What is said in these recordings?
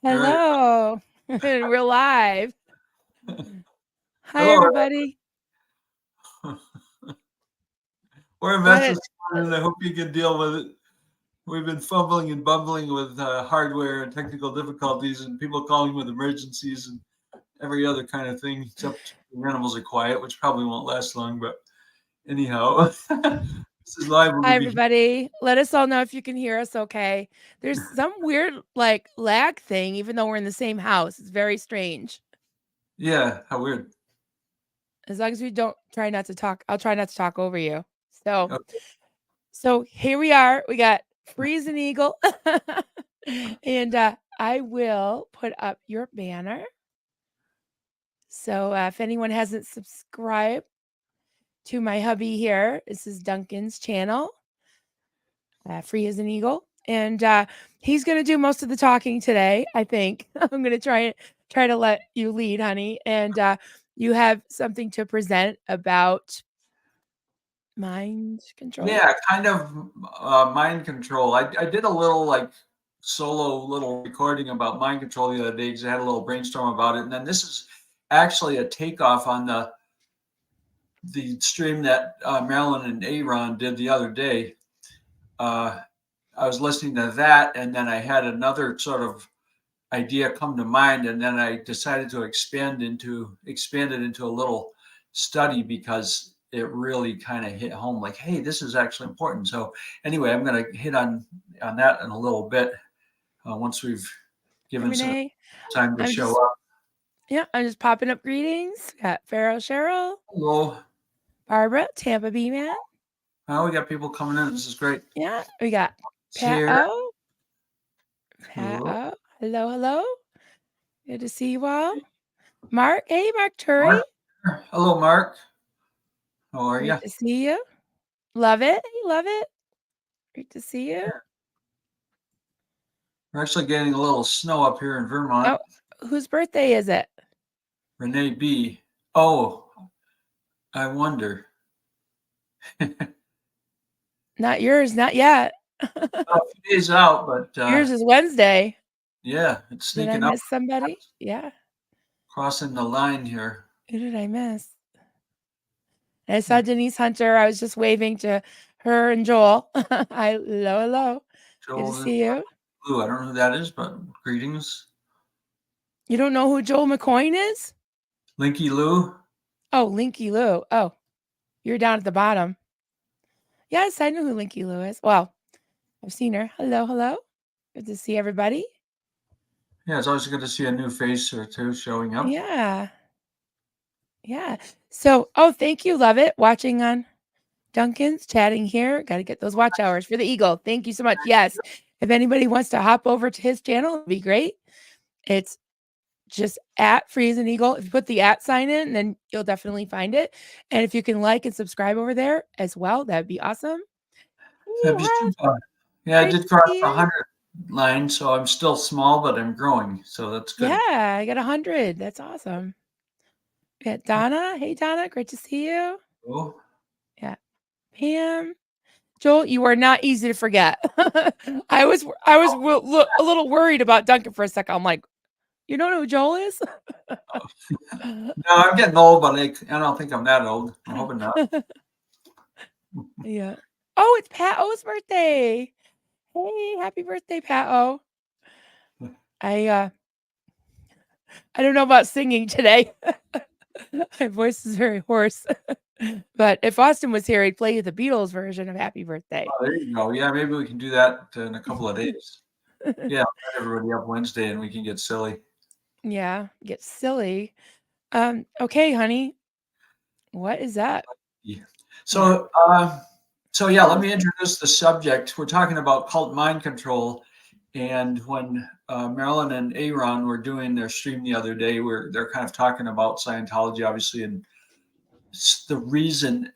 All right. Hello. We're live. Hi, Hello. everybody. We're a Go mess ahead. this morning. I hope you can deal with it. We've been fumbling and bumbling with hardware and technical difficulties, and people calling with emergencies and every other kind of thing, except the animals are quiet, which probably won't last long. But anyhow, this is live. We're Hi, going to be, everybody. Let us all know if you can hear us okay. There's some weird, lag thing, even though we're in the same house. It's very strange. yeah, how weird. As long as we don't try not to talk, I'll try not to talk over you. So, Okay. so here we are. We got Freeze and Eagle. And I will put up your banner. So if anyone hasn't subscribed to my hubby here, this is Duncan's channel, Free as an Eagle. And he's going to do most of the talking today, I think. I'm going to try to let you lead, honey. And you have something to present about mind control. Yeah, kind of mind control. I did a little solo little recording about mind control the other day because I had a little brainstorm about it. And then this is actually a takeoff on the stream that Marilyn and Aaron did the other day. I was listening to that, and then I had another sort of idea come to mind, and then I decided to expand it into a little study because it really kind of hit home. Like, hey, this is actually important. So anyway, I'm going to hit on that in a little bit once we've Hi, given some Renee. time to I'm show just, up. yeah, I'm just popping up greetings. Got Farrell Cheryl, Hello. Barbara, Tampa B Man. Oh, we got people coming in. This is great. Yeah, we got Pat Here. O. Pat Cool. O. Hello, hello. Good to see you all. Mark. Hey, Mark Turi. Mark. Hello, Mark. How are you? Great to see you. Love it. Love it. Great to see you. We're actually getting a little snow up here in Vermont. Oh, whose birthday is it? Renee B. Oh, I wonder. Not yours, not yet. A few days out, but Yours is Wednesday. yeah, it's Did I sneaking up, miss somebody? Yeah. crossing the line here. Who did I miss? I saw Denise Hunter. I was just waving to her and Joel. Hi, hello, hello. Good to Joel see you. Blue. I don't know who that is, but greetings. You don't know who Joel McCoyne is? Linky Lou. Oh, Linky Lou. Oh, you're down at the bottom. Yes, I know who Linky Lou is. Well, I've seen her. Hello, hello. Good to see everybody. Yeah, it's always good to see a new face or two showing up. Yeah. Yeah. So, oh, thank you. Love it. Watching on Duncan's chatting here. Got to get those watch hours for the Eagle. Thank you so much. Yes. If anybody wants to hop over to his channel, it'd be great. It's just at Freeze and Eagle. If you put the at sign in, then you'll definitely find it. And if you can like and subscribe over there as well, that'd be awesome. That'd Ooh, be Harv, super. Yeah, I great did to cross see the you. 100 line, so I'm still small, but I'm growing, so that's Yeah, good. I got 100. That's awesome. Yeah, Donna. Hey, Donna. Great to see you. Oh, Yeah. Pam. Joel, you are not easy to forget. I was a little worried about Duncan for a second. I'm like, you don't know who Joel is? no, I'm getting old, but I don't think I'm that old. I'm hoping not. Yeah. Oh, it's Pat O's birthday. Hey, happy birthday, Pat O. I I don't know about singing today. My voice is very hoarse. But if Austin was here, he'd play you the Beatles version of Happy Birthday. Oh, there you go. Yeah, maybe we can do that in a couple of days. Yeah, I'll let everybody up Wednesday and we can get silly. Yeah, get silly. Okay, honey. What is up? Yeah. Yeah. So yeah, let me introduce the subject. We're talking about cult mind control, and when Marilyn and Aaron were doing their stream the other day, where they're kind of talking about Scientology, obviously, and the reason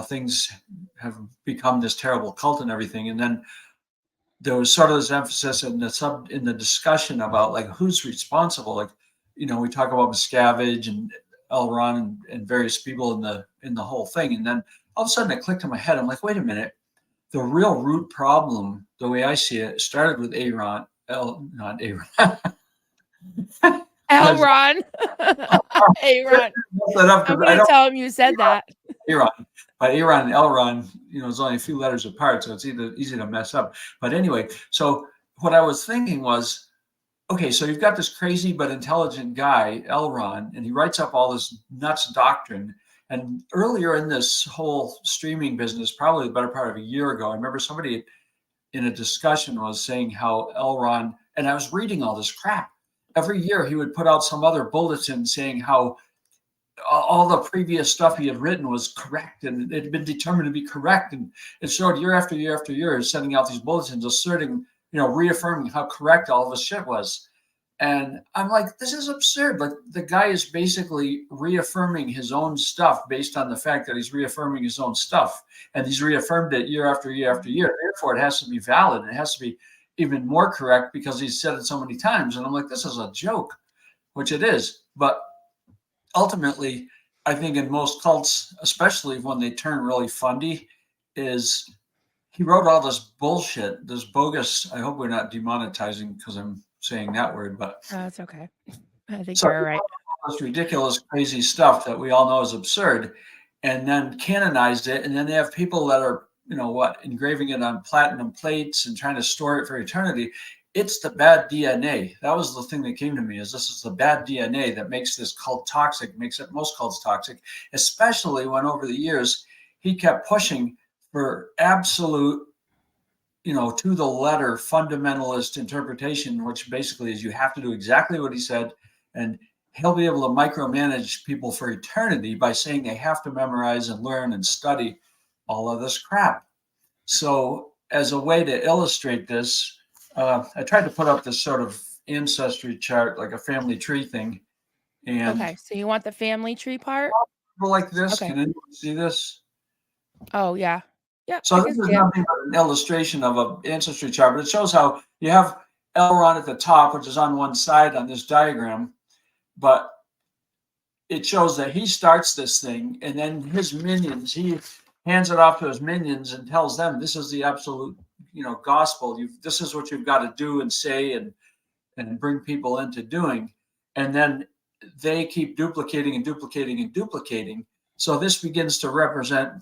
things have become this terrible cult and everything, and then there was sort of this emphasis in the discussion about like who's responsible. Like, we talk about Miscavige and Elron and various people in the whole thing, and then all of a sudden it clicked in my head. I'm like, wait a minute. The real root problem, the way I see it, started with Aaron, Not Aaron. Elron. Aaron. I'm going to tell him you said that. Aaron, but Aaron and Elron, it's only a few letters apart, so it's easy to mess up. But anyway, so what I was thinking was, okay, so you've got this crazy but intelligent guy, Elron, and he writes up all this nuts doctrine. And earlier in this whole streaming business, probably the better part of a year ago, I remember somebody in a discussion was saying how Elron, and I was reading all this crap. Every year he would put out some other bulletin saying how all the previous stuff he had written was correct and it had been determined to be correct. And it showed year after year after year, sending out these bulletins asserting, reaffirming how correct all of his shit was. And I'm like, this is absurd. Like, the guy is basically reaffirming his own stuff based on the fact that he's reaffirming his own stuff. And he's reaffirmed it year after year after year. Therefore, it has to be valid. It has to be even more correct because he's said it so many times. And I'm like, this is a joke, which it is. But ultimately, I think in most cults, especially when they turn really fundy, is he wrote all this bullshit, this bogus. I hope we're not demonetizing because I'm saying that word, but it's okay. I think so you're all right. this ridiculous, crazy stuff that we all know is absurd, and then canonized it, and then they have people that are, engraving it on platinum plates and trying to store it for eternity. It's the bad DNA. That was the thing that came to me, is this is the bad DNA that makes this cult toxic, makes it most cults toxic, especially when over the years he kept pushing for absolute, to the letter fundamentalist interpretation, which basically is you have to do exactly what he said. And he'll be able to micromanage people for eternity by saying they have to memorize and learn and study all of this crap. So as a way to illustrate this, I tried to put up this sort of ancestry chart, like a family tree thing. And okay, so you want the family tree part? Like this. Okay. Can anyone see this? Oh, yeah. Yeah. So this is nothing but an illustration of an ancestry chart, but it shows how you have Elron at the top, which is on one side on this diagram, but it shows that he starts this thing, and then his minions, he hands it off to his minions and tells them, this is the absolute, gospel. This is what you've got to do and say and bring people into doing. And then they keep duplicating and duplicating and duplicating. So this begins to represent,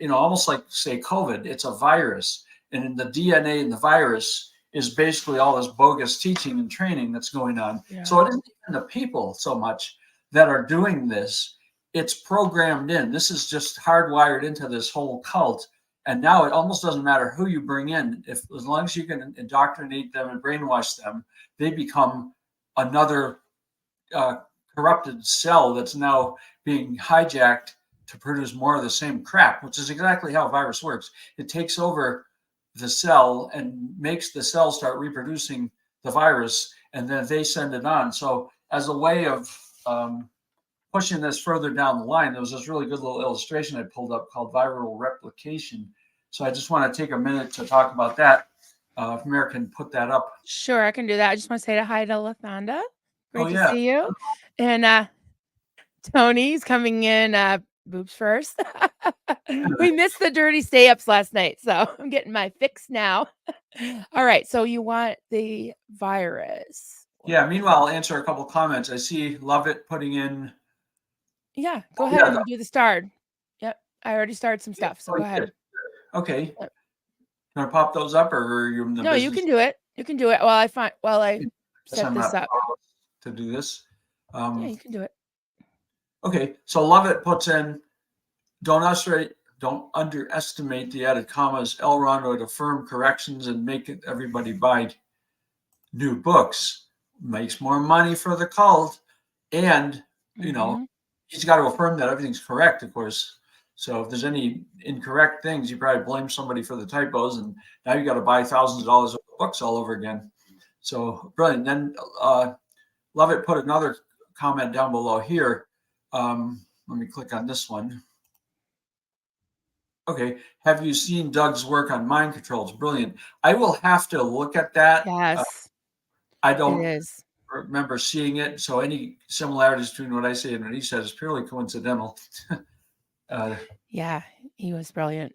almost like, say, COVID. It's a virus. And in the DNA in the virus is basically all this bogus teaching and training that's going on. Yeah. So it isn't even the people so much that are doing this. It's programmed in. This is just hardwired into this whole cult. And now it almost doesn't matter who you bring in. As long as you can indoctrinate them and brainwash them, they become another corrupted cell that's now being hijacked to produce more of the same crap, which is exactly how a virus works. It takes over the cell and makes the cell start reproducing the virus, and then they send it on. So as a way of pushing this further down the line, there was this really good little illustration I pulled up called viral replication. So I just want to take a minute to talk about that. If Mary can put that up. Sure, I can do that. I just want to say hi to Lathanda. Great to see you. And Tony's coming in boobs first. We missed the dirty stay-ups last night, so I'm getting my fix now. All right, so you want the virus. Yeah, meanwhile, I'll answer a couple comments. I see Lovett putting in. Yeah, go ahead and do the start. Yep, I already started some stuff, so go ahead. Okay. Yep. Can I pop those up, or are you in the business? You can do it. You can do it while I set this up. To do this. Yeah, you can do it. Okay, so Lovett puts in, don't underestimate the added commas. Elron would affirm corrections and make everybody buy new books. Makes more money for the cult, and he's got to affirm that everything's correct, of course. So if there's any incorrect things, you probably blame somebody for the typos, and now you got to buy thousands of dollars of books all over again. So brilliant. Then Lovett put another comment down below here. Let me click on this one. Okay. Have you seen Doug's work on mind control? It's brilliant. I will have to look at that. Yes. I don't remember seeing it. So any similarities between what I say and what he says is purely coincidental. Yeah, he was brilliant.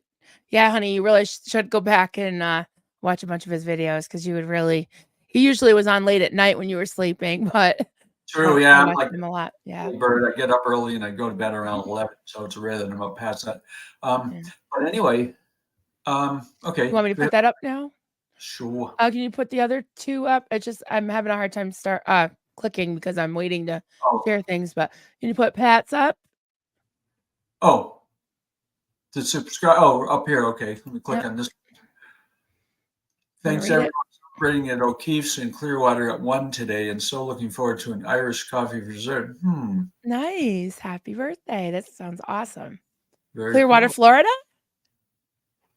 Yeah, honey, you really should go back and watch a bunch of his videos, because you would really, He usually was on late at night when you were sleeping, but True, yeah, I I'm watched like him a lot. Yeah. a bird. I get up early and I go to bed around 11, so it's rare that I'm up past that. Yeah. But anyway, You want me to put that up now? Sure. Can you put the other 2 up? It's just I'm having a hard time clicking because I'm waiting to Oh, share things, but can you put Pat's up? oh, to subscribe. Oh, up here. Okay, let me click Yep. on this. Wanna Thanks read everyone it? for celebrating at O'Keefe's in Clearwater at 1 today, and so looking forward to an Irish coffee for dessert. Nice. Happy birthday. That sounds awesome. Very Clearwater, cool. Florida?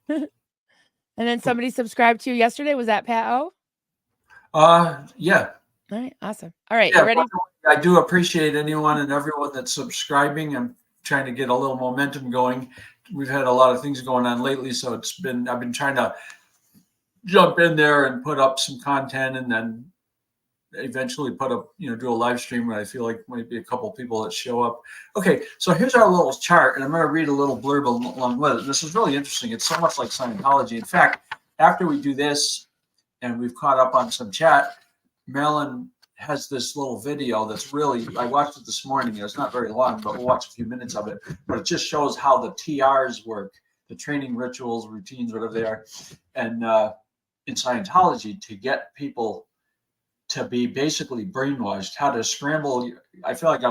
And then somebody subscribed to you yesterday. Was that Pat O? Yeah. All right, awesome. All right, you Yeah, ready? I do appreciate anyone and everyone that's subscribing. I'm trying to get a little momentum going. We've had a lot of things going on lately, so I've been trying to jump in there and put up some content, and then eventually put up, do a live stream when I feel like might be a couple people that show up. Okay, so here's our little chart, and I'm going to read a little blurb along with it. This is really interesting. It's so much like Scientology. In fact, after we do this and we've caught up on some chat, Marilyn has this little video that's really, I watched it this morning. It's not very long, but we'll watch a few minutes of it. But it just shows how the TRs work, the training rituals, routines, whatever they are, and in Scientology to get people to be basically brainwashed, how to scramble. I feel like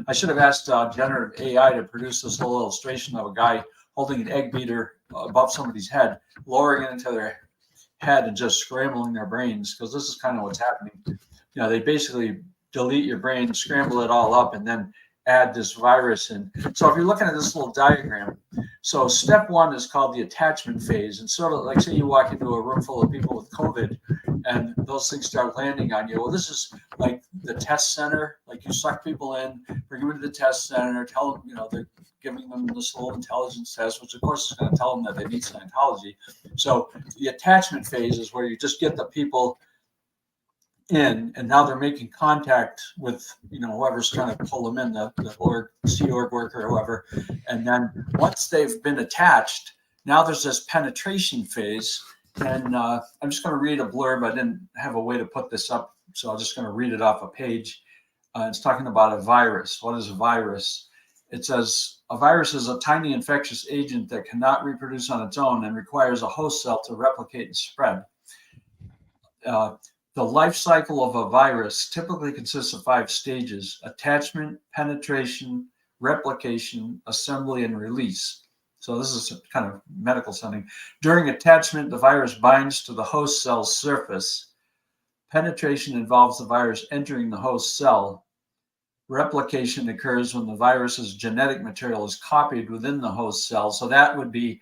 I should have asked generative AI to produce this little illustration of a guy holding an egg beater above somebody's head, lowering it into their head and just scrambling their brains, because this is kind of what's happening. They basically delete your brain, scramble it all up, and then add this virus in. So if you're looking at this little diagram, so step 1 is called the attachment phase. And sort of like, say you walk into a room full of people with COVID and those things start landing on you. Well, this is like the test center. Like, you suck people in, bring them into the test center, tell them, they're giving them this little intelligence test, which of course is going to tell them that they need Scientology. So the attachment phase is where you just get the people in, and now they're making contact with whoever's trying to pull them in, the Sea Org worker or whoever. And then once they've been attached, now there's this penetration phase. And I'm just going to read a blurb. I didn't have a way to put this up, so I'm just going to read it off a page. It's talking about a virus. What is a virus? It says a virus is a tiny infectious agent that cannot reproduce on its own and requires a host cell to replicate and spread. The life cycle of a virus typically consists of 5 stages: attachment, penetration, replication, assembly, and release. So this is kind of medical sounding. During attachment, the virus binds to the host cell's surface. Penetration involves the virus entering the host cell. Replication occurs when the virus's genetic material is copied within the host cell. So that would be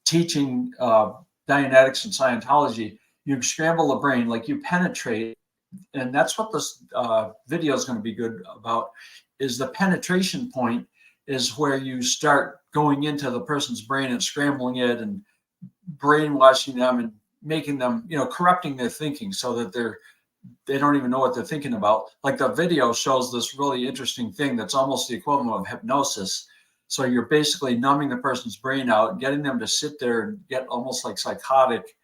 teaching Dianetics and Scientology. You scramble the brain, like you penetrate, and that's what this video is going to be good about, is the penetration point is where you start going into the person's brain and scrambling it and brainwashing them and making them, corrupting their thinking so that they don't even know what they're thinking about. Like, the video shows this really interesting thing that's almost the equivalent of hypnosis. So you're basically numbing the person's brain out, getting them to sit there and get almost like psychotic,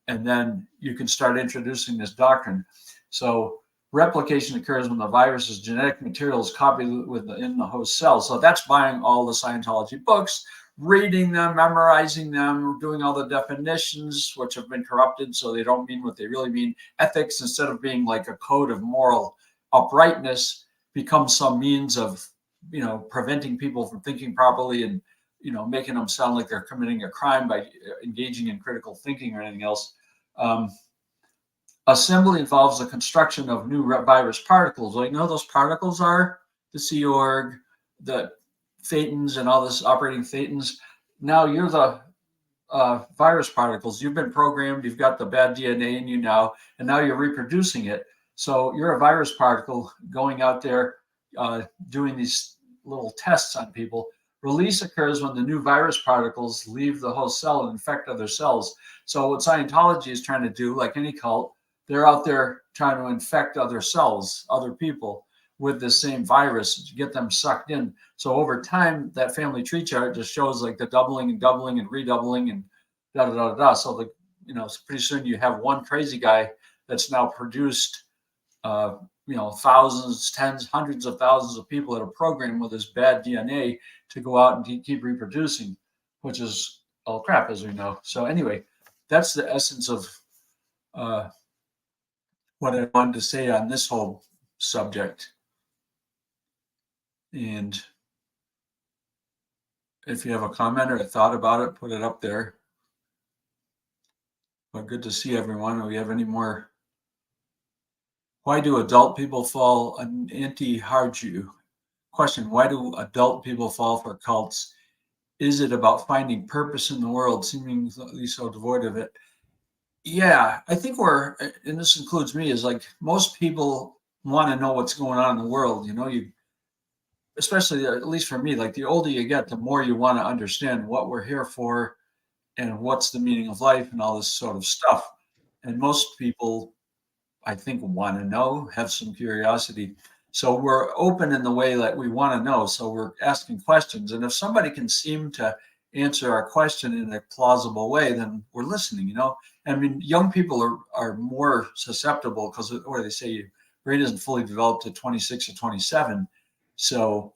and then you can start introducing this doctrine. So replication occurs when the virus's genetic material is copied within the host cell. So that's buying all the Scientology books, reading them, memorizing them, doing all the definitions, which have been corrupted so they don't mean what they really mean. Ethics, instead of being like a code of moral uprightness, becomes some means of, preventing people from thinking properly and, making them sound like they're committing a crime by engaging in critical thinking or anything else. Assembly involves the construction of new virus particles. Like, those particles are the Sea Org, the thetans, and all this operating thetans. Now you're the virus particles. You've been programmed. You've got the bad DNA in you now, and now you're reproducing it. So you're a virus particle going out there doing these little tests on people. Release occurs when the new virus particles leave the host cell and infect other cells. So what Scientology is trying to do, like any cult, they're out there trying to infect other cells, other people, with the same virus to get them sucked in. So over time, that family tree chart just shows like the doubling and redoubling and da da da da. So pretty soon you have one crazy guy that's now produced, thousands, tens, hundreds of thousands of people that are programmed with this bad DNA to go out and keep reproducing, which is all crap, as we know. So anyway, that's the essence of what I wanted to say on this whole subject. And if you have a comment or a thought about it, put it up there. But good to see everyone. Do we have any more? Why do adult people fall an anti-Harju? Question, why do adult people fall for cults? Is it about finding purpose in the world, seemingly so devoid of it? Yeah, I think and this includes me, is like most people want to know what's going on in the world. Especially, at least for me, like the older you get, the more you want to understand what we're here for and what's the meaning of life and all this sort of stuff. And most people, I think, want to know, have some curiosity. So we're open in the way that we want to know. So we're asking questions. And if somebody can seem to answer our question in a plausible way, then we're listening, I mean, young people are more susceptible because, or they say your brain isn't fully developed at 26 or 27. So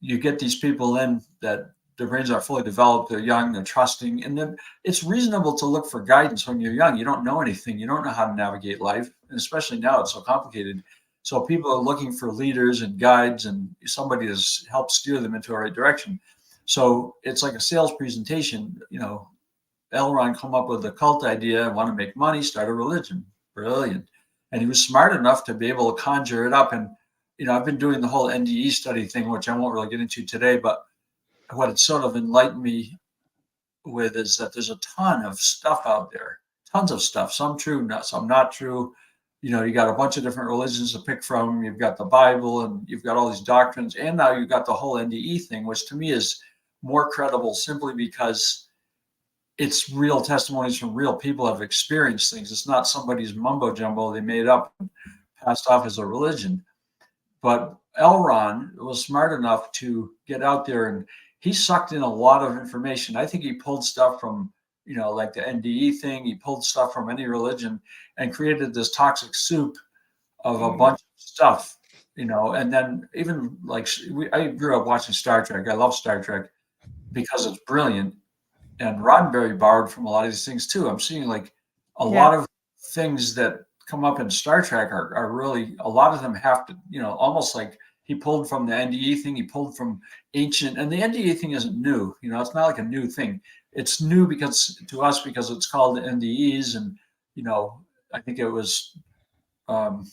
you get these people in that their brains are fully developed, they're young, they're trusting, and then it's reasonable to look for guidance when you're young. You don't know anything, you don't know how to navigate life, and especially now it's so complicated. So people are looking for leaders and guides and somebody to help steer them into the right direction. So it's like a sales presentation. L. Ron come up with the cult idea, want to make money, start a religion. Brilliant. And he was smart enough to be able to conjure it up. And, I've been doing the whole NDE study thing, which I won't really get into today, but what it sort of enlightened me with is that there's a ton of stuff out there, tons of stuff, some true, some not true. You got a bunch of different religions to pick from. You've got the Bible and you've got all these doctrines. And now you've got the whole NDE thing, which to me is more credible simply because it's real testimonies from real people who have experienced things. It's not somebody's mumbo jumbo they made up and passed off as a religion. But L. Ron was smart enough to get out there and he sucked in a lot of information. I think he pulled stuff from, like the NDE thing. He pulled stuff from any religion and created this toxic soup of a bunch of stuff, and then even like I grew up watching Star Trek. I love Star Trek because it's brilliant. And Roddenberry borrowed from a lot of these things too. I'm seeing like a lot of things that come up in Star Trek are really, a lot of them have to, almost like he pulled from the NDE thing, he pulled from ancient, and the NDE thing isn't new, it's not like a new thing. It's new because it's called the NDEs. And, I think it was, I'm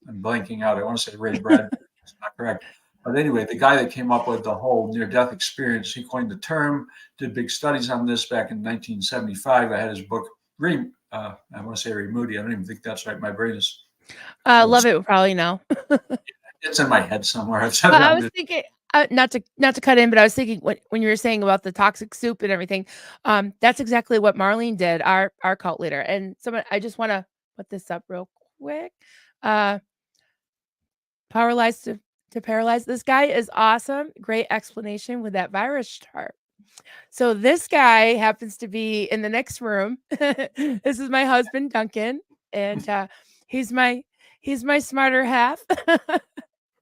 blanking out. I want to say Ray Bradbury, it's not correct. But anyway, the guy that came up with the whole near-death experience, he coined the term, did big studies on this back in 1975. I had his book, I want to say Ray Moody. I don't even think that's right. My brain is. Love it. Probably no. It's in my head somewhere. I was thinking, not to cut in, but I was thinking when you were saying about the toxic soup and everything, that's exactly what Marlene did, our cult leader. And I just want to put this up real quick. Paralyzed to paralyze. This guy is awesome. Great explanation with that virus chart. So this guy happens to be in the next room. This is my husband, Duncan, and he's my smarter half.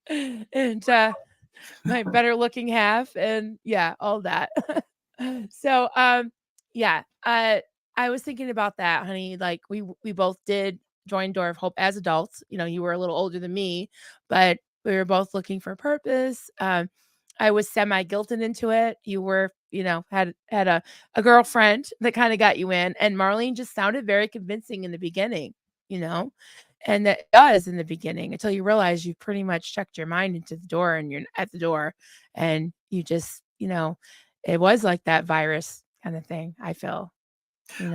And my better looking half, and all that. So yeah, I was thinking about that, honey. Like we both did join Door of Hope as adults. You were a little older than me, but we were both looking for purpose. I was semi-guilted into it. You were, had a girlfriend that kind of got you in, and Marlene just sounded very convincing in the beginning, and that does in the beginning until you realize you've pretty much checked your mind into the door and you're at the door, and you just, it was like that virus kind of thing, I feel.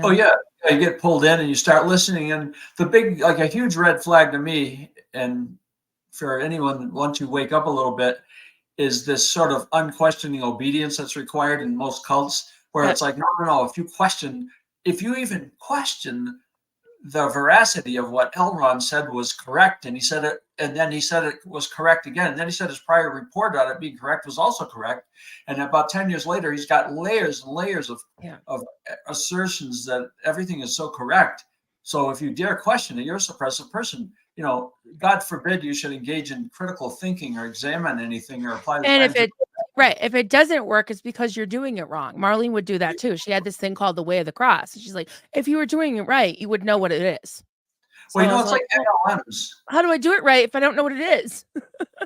Oh yeah. You get pulled in and you start listening, and the big, like a huge red flag to me, and for anyone want to wake up a little bit, is this sort of unquestioning obedience that's required in most cults, where it's like, no, if you even question the veracity of what L. Ron said was correct, and he said it, and then he said it was correct again, and then he said his prior report on it being correct was also correct, and about 10 years later, he's got layers and layers of assertions that everything is so correct. So if you dare question it, you're a suppressive person. God forbid you should engage in critical thinking or examine anything or apply the And if scientific. if it doesn't work, it's because you're doing it wrong. Marlene would do that too. She had this thing called the way of the cross. She's like, if you were doing it right, you would know what it is. So Well, I was it's like, like well, MLMs. how do I do it right if I don't know what it is?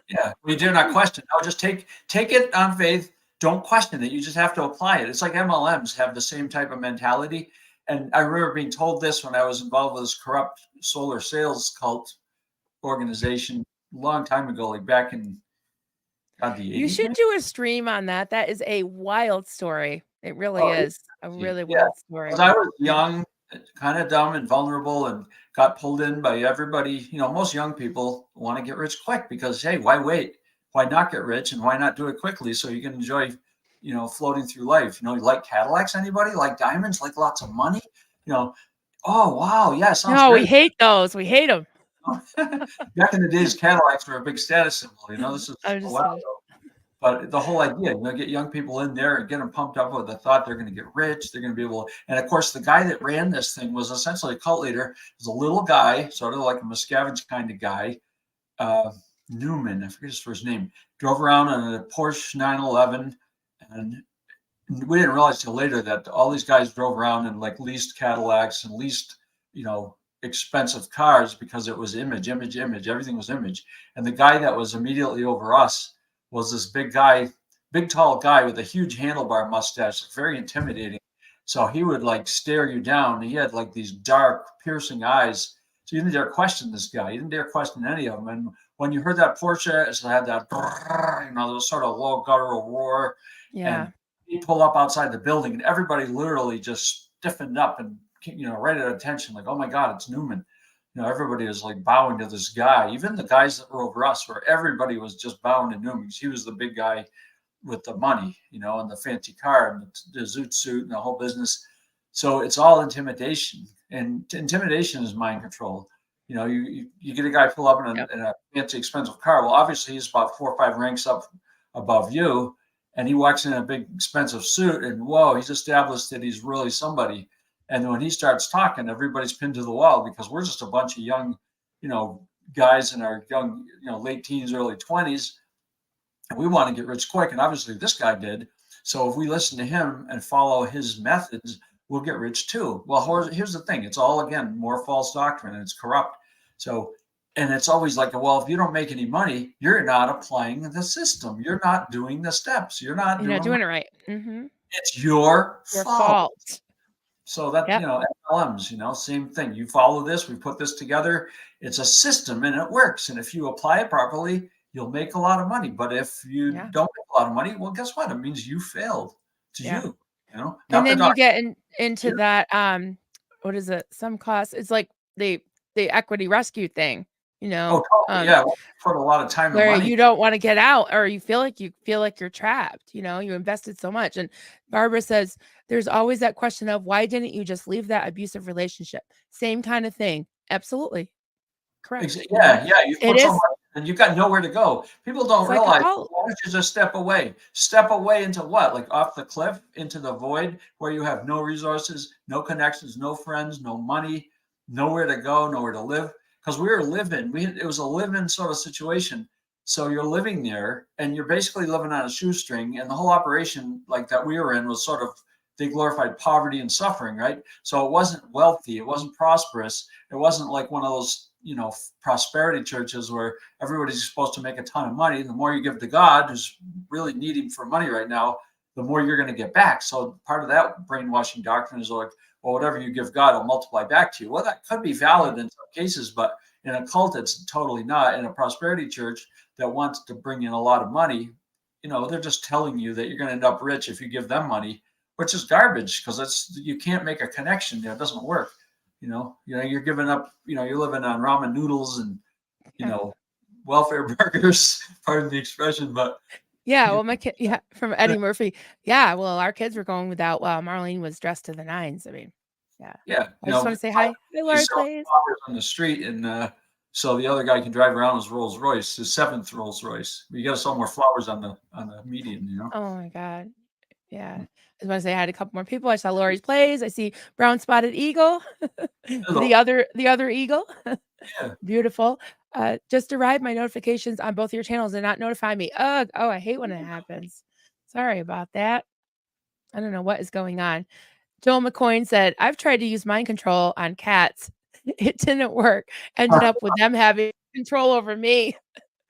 Yeah, we dare not question. No, just take it on faith. Don't question it. You just have to apply it. It's like MLMs have the same type of mentality. And I remember being told this when I was involved with this corrupt solar sales cult organization a long time ago, like back in the You 80s, should maybe. do a stream on that. That is a wild story. It really Oh, is a yeah. really Yeah. wild story. Because I was young, kind of dumb and vulnerable, and got pulled in by everybody. Most young people want to get rich quick because, hey, why wait? Why not get rich, and why not do it quickly so you can enjoy, floating through life? You like Cadillacs? Anybody like diamonds? Like lots of money? Oh wow, yeah, sounds No, we great. hate those. We hate them. Back in the days, Cadillacs were a big status symbol. This is I'm a just while kidding. ago. But the whole idea, get young people in there and get them pumped up with the thought they're going to get rich, they're going to be able to. And of course, the guy that ran this thing was essentially a cult leader. He was a little guy, sort of like a Miscavige kind of guy. Newman, I forget his first name, drove around on a Porsche 911. And we didn't realize till later that all these guys drove around in like leased Cadillacs and leased, expensive cars because it was image. Everything was image. And the guy that was immediately over us was this big guy, big tall guy with a huge handlebar mustache, very intimidating. So he would like stare you down. He had like these dark, piercing eyes. So you didn't dare question this guy. You didn't dare question any of them. And when you heard that Porsche, it had that, those sort of low guttural roar. Yeah. And he pulled up outside the building, and everybody literally just stiffened up and right at attention, like, oh my God, it's Newman. Everybody was like bowing to this guy. Even the guys that were over us, where everybody was just bowing to Newman because he was the big guy with the money, and the fancy car and the zoot suit and the whole business. So it's all intimidation, and intimidation is mind control. You get a guy pull up in a fancy expensive car. Well, obviously he's about 4 or 5 ranks up above you, and he walks in a big expensive suit, and whoa, he's established that he's really somebody. And when he starts talking, everybody's pinned to the wall because we're just a bunch of young, guys in our young, late teens, early 20s, and we want to get rich quick. And obviously this guy did. So if we listen to him and follow his methods, we'll get rich too. Well, here's the thing. It's all, again, more false doctrine, and it's corrupt. So, and it's always like, well, if you don't make any money, you're not applying the system. You're not doing the steps. You're not doing it right. Mm-hmm. It's your fault. So that, MLMs, same thing. You follow this, we put this together. It's a system and it works. And if you apply it properly, you'll make a lot of money. But if you don't make a lot of money, well, guess what? It means you failed. To you, and then you get into that, what is it? Some cost. It's like the equity rescue thing, Oh, totally. Yeah. Put a lot of time and where money. you don't want to get out, or you feel like you're trapped. You invested so much. And Barbara says there's always that question of why didn't you just leave that abusive relationship? Same kind of thing. Absolutely. Correct. Yeah. You put so much and you've got nowhere to go. People don't realize, why don't you just step away? Step away into what? Like off the cliff, into the void where you have no resources, no connections, no friends, no money, nowhere to go, nowhere to live. Because we were living, it was a live-in sort of situation. So you're living there and you're basically living on a shoestring. And the whole operation like that we were in was sort of, they glorified poverty and suffering, right? So it wasn't wealthy, it wasn't prosperous. It wasn't like one of those, prosperity churches where everybody's supposed to make a ton of money. The more you give to God, who's really needing for money right now, the more you're going to get back. So part of that brainwashing doctrine is like, well, whatever you give God will multiply back to you. Well, that could be valid in some cases, but in a cult, it's totally not. In a prosperity church that wants to bring in a lot of money, they're just telling you that you're going to end up rich if you give them money, which is garbage because you can't make a connection there. It doesn't work. You're giving up, you're living on ramen noodles and, welfare burgers, pardon the expression, but. Yeah, well, my kid, from Eddie Murphy. Yeah, well, our kids were going without while Marlene was dressed to the nines. I mean, yeah. I just want to say hi. Hey, Lord, please. On the street, and so the other guy can drive around his Rolls Royce, his 7th Rolls Royce. You got to sell more flowers on the median, Oh my God. Yeah. I was gonna say I had a couple more people. I saw Lori's plays. I see brown spotted eagle. Hello. The other eagle. Yeah. Beautiful. Just arrived. My notifications on both your channels did not notify me. Ugh. Oh, I hate when it happens. Sorry about that. I don't know what is going on. Joel McCoy said, I've tried to use mind control on cats. It didn't work. Ended up with them having control over me.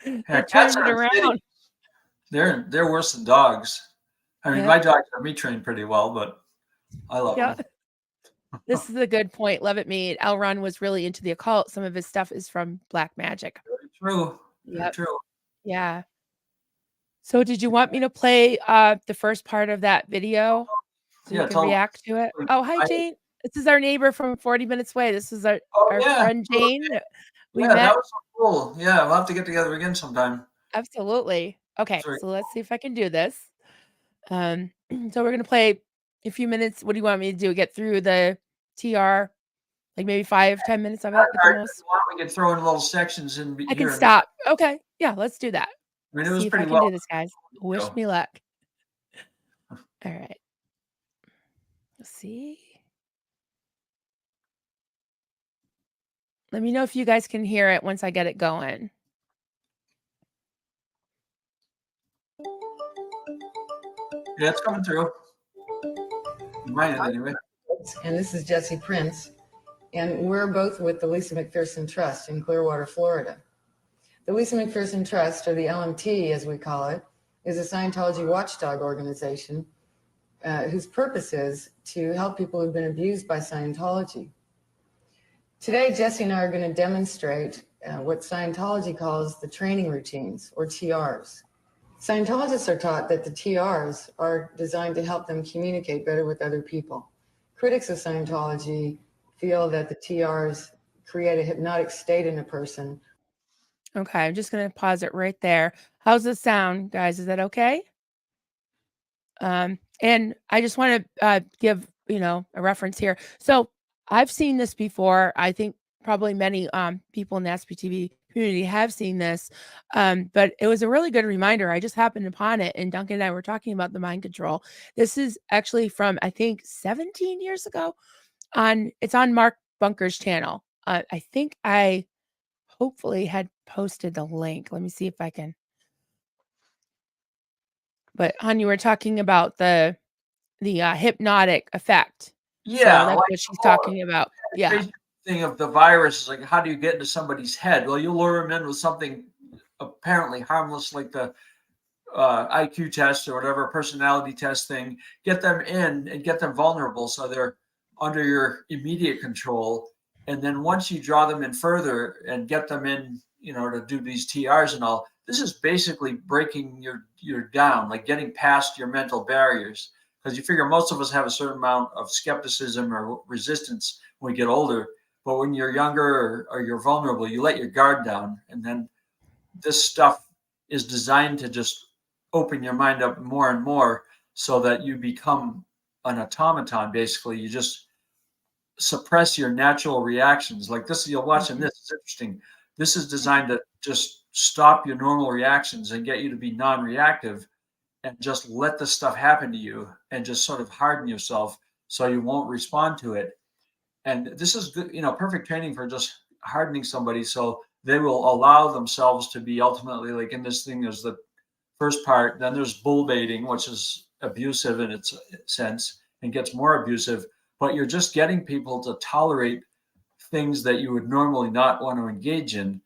Yeah, They cats turned it are insidious. around. They're worse than dogs. I mean, Yep. my dogs are me trained pretty well, but I love Yeah. them. This is a good point. Love it me. L. Ron was really into the occult. Some of his stuff is from black magic. Very true. Very Yep. true. Yeah. So did you want me to play the first part of that video so you Yeah, can totally. react to it? Oh, hi I, Jane. This is our neighbor from 40 minutes away. This is oh our yeah. friend Jane that we Yeah, that met. was so cool. Yeah, we'll have to get together again sometime. Absolutely. Okay, Sorry. so let's see if I can do this. So we're gonna play a few minutes. What do you want me to do? Get through the TR, like maybe 5, 10 minutes of it at the Or if most? you want, we can throw in little sections I can here and there. stop. Okay. Yeah, let's do that. I mean, it was See if I pretty can well. do this, guys. Wish me luck. All right. Let's see. Let me know if you guys can hear it once I get it going. Yeah, it's coming through. Mine anyway. And this is Jesse Prince, and we're both with the Lisa McPherson Trust in Clearwater, Florida. The Lisa McPherson Trust, or the LMT as we call it, is a Scientology watchdog organization whose purpose is to help people who've been abused by Scientology. Today, Jesse and I are going to demonstrate what Scientology calls the training routines, or TRs. Scientologists are taught that the TRs are designed to help them communicate better with other people. Critics of Scientology feel that the TRs create a hypnotic state in a person. Okay, I'm just gonna pause it right there. How's the sound, guys? Is that okay? And I just want to give a reference here. So I've seen this before. I think probably many people in the SPTV community have seen this, but it was a really good reminder. I just happened upon it, and Duncan and I were talking about the mind control. This is actually from I think 17 years ago. It's on Mark Bunker's channel. I think I hopefully had posted the link. Let me see if I can. But hon, you were talking about the hypnotic effect. Yeah, So that's like what she's the whole talking about. Yeah. basic thing of the virus is like, how do you get into somebody's head? Well, you lure them in with something apparently harmless, like the IQ test or whatever personality test thing. Get them in and get them vulnerable, so they're under your immediate control. And then once you draw them in further and get them in, to do these TRs and all, this is basically breaking your down, like getting past your mental barriers. Because you figure most of us have a certain amount of skepticism or resistance when we get older. But when you're younger or you're vulnerable, you let your guard down. And then this stuff is designed to just open your mind up more and more so that you become an automaton. Basically, you just suppress your natural reactions. Like this, you're watching this, it's interesting. This is designed to just stop your normal reactions and get you to be non-reactive and just let the stuff happen to you and just sort of harden yourself so you won't respond to it. And this is good, perfect training for just hardening somebody so they will allow themselves to be ultimately, like in this thing, there's the first part, then there's bull baiting, which is abusive in its sense and gets more abusive, but you're just getting people to tolerate things that you would normally not want to engage in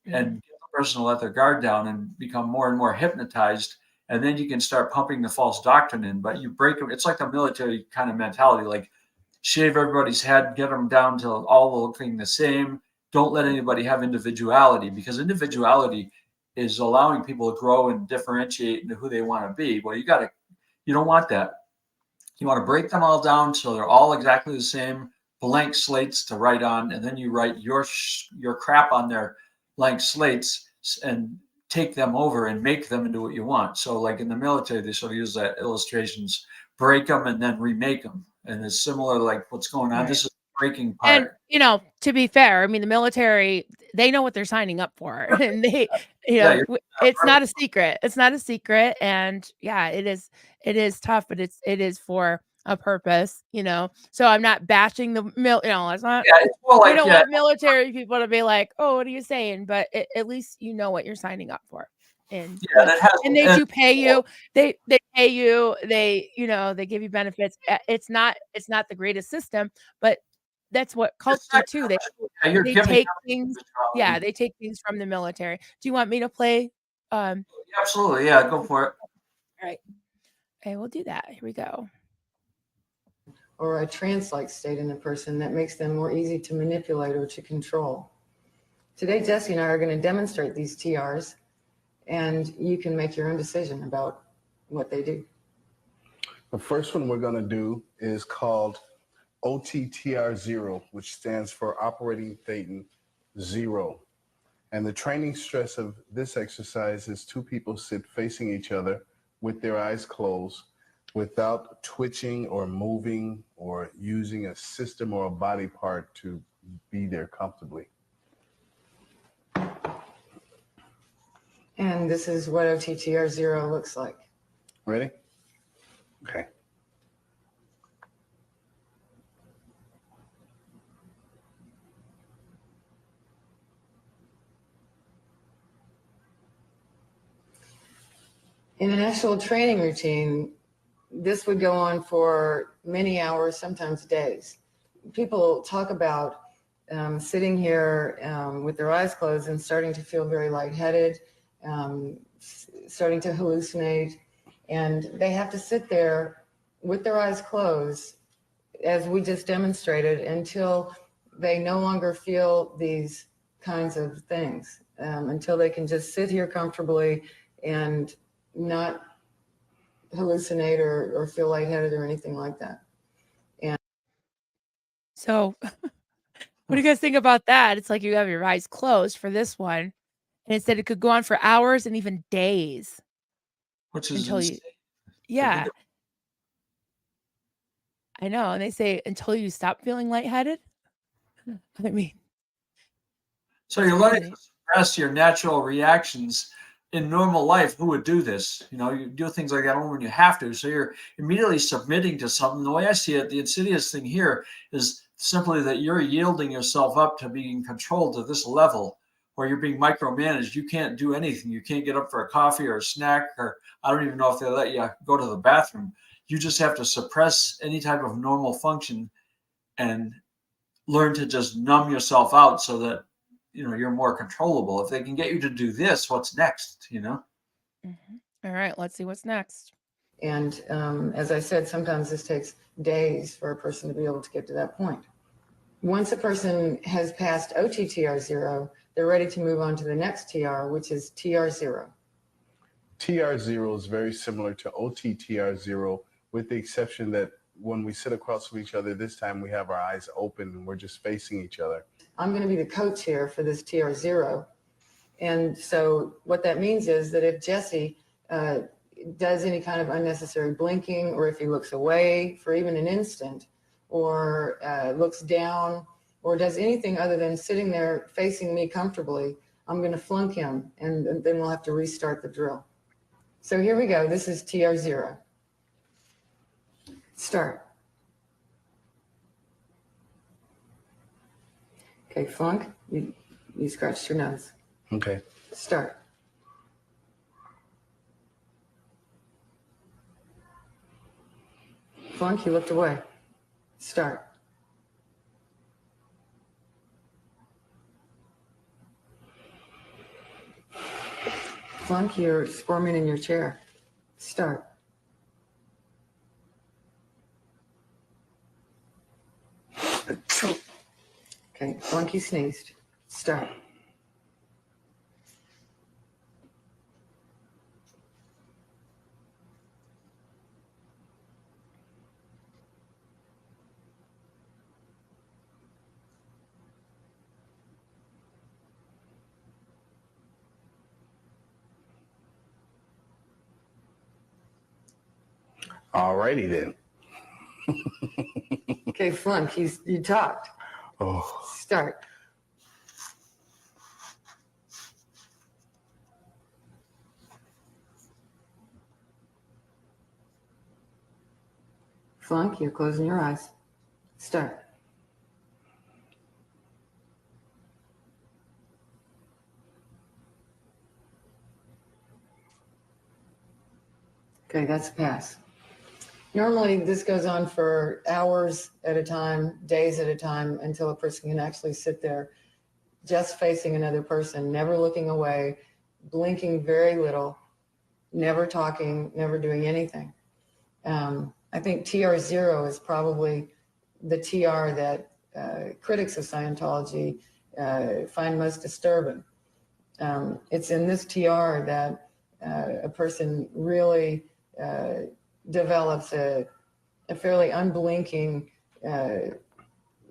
and get the person to let their guard down and become more and more hypnotized. And then you can start pumping the false doctrine in, but you break them. It's like the military kind of mentality, like shave everybody's head, get them down to all looking the same. Don't let anybody have individuality, because individuality is allowing people to grow and differentiate into who they want to be. Well, you don't want that. You want to break them all down so they're all exactly the same, blank slates to write on, and then you write your crap on their blank slates and take them over and make them into what you want. So like in the military, they sort of use that illustrations, break them and then remake them. And it's similar like what's going on. Right. This is breaking And, part. you know, to be fair, I mean, the military, they know what they're signing up for. And they, you Yeah, know, you're it's right. not a secret. It's not a secret. And yeah, it is tough, but it is for a purpose, you know. So I'm not bashing the you know, it's not, Yeah, it's more we like, don't yeah, want military people to be like, oh, what are you saying? But at least you know what you're signing up for. And yeah, and it has, and they and do pay you. They pay you. They, you know, they give you benefits. It's not the greatest system, but that's what cults it's do not too. commercial. Yeah, you're They giving take up things, yeah, individuality. they take things from the military. Do you want me to play? Absolutely, yeah, go for it. All right. Okay, we'll do that. Here we go. or a trance-like state in a person that makes them more easy to manipulate or to control. Today, Jesse and I are going to demonstrate these TRs, and you can make your own decision about what they do. The first one we're going to do is called OTTR0, which stands for Operating Thetan 0. And the training stress of this exercise is two people sit facing each other with their eyes closed without twitching or moving or using a system or a body part to be there comfortably. And this is what OTTR0 looks like. Ready? Okay. In an actual training routine, this would go on for many hours, sometimes days. People talk about sitting here with their eyes closed and starting to feel very lightheaded, starting to hallucinate, and they have to sit there with their eyes closed, as we just demonstrated, until they no longer feel these kinds of things, until they can just sit here comfortably and not hallucinate or feel lightheaded or anything like that. So what do you guys think about that? It's like you have your eyes closed for this one. And it said it could go on for hours and even days Which is until you, insane. yeah, I know. And they say until you stop feeling lightheaded. I mean, So it's you're learning crazy. to suppress your natural reactions in normal life. Who would do this? You know, you do things like that only when you have to. So you're immediately submitting to something. The way I see it, the insidious thing here is simply that you're yielding yourself up to being controlled to this level where you're being micromanaged. You can't do anything. You can't get up for a coffee or a snack, or I don't even know if they let you go to the bathroom. You just have to suppress any type of normal function and learn to just numb yourself out so that you're more controllable. If they can get you to do this, what's next? All right, let's see what's next. And as I said, sometimes this takes days for a person to be able to get to that point. Once a person has passed OTTR0, they're ready to move on to the next TR, which is TR0. TR0 is very similar to OTTR0, with the exception that when we sit across from each other, this time we have our eyes open and we're just facing each other. I'm going to be the co-chair for this TR0. And so what that means is that if Jesse does any kind of unnecessary blinking, or if he looks away for even an instant, or looks down, or does anything other than sitting there facing me comfortably, I'm going to flunk him, and then we'll have to restart the drill. So here we go. This is TR0. Start. Okay, flunk, you scratched your nose. Okay. Start. Flunk, you looked away. Start. Flunk, you're squirming in your chair. Start. Okay, Flunk, you sneezed. Start. All righty then. Okay, Flunk, you talked. Oh, Start. Flunk, you're closing your eyes. Start. Okay, that's a pass. Normally, this goes on for hours at a time, days at a time, until a person can actually sit there just facing another person, never looking away, blinking very little, never talking, never doing anything. I think TR0 is probably the TR that critics of Scientology find most disturbing. It's in this TR that a person really develops a fairly unblinking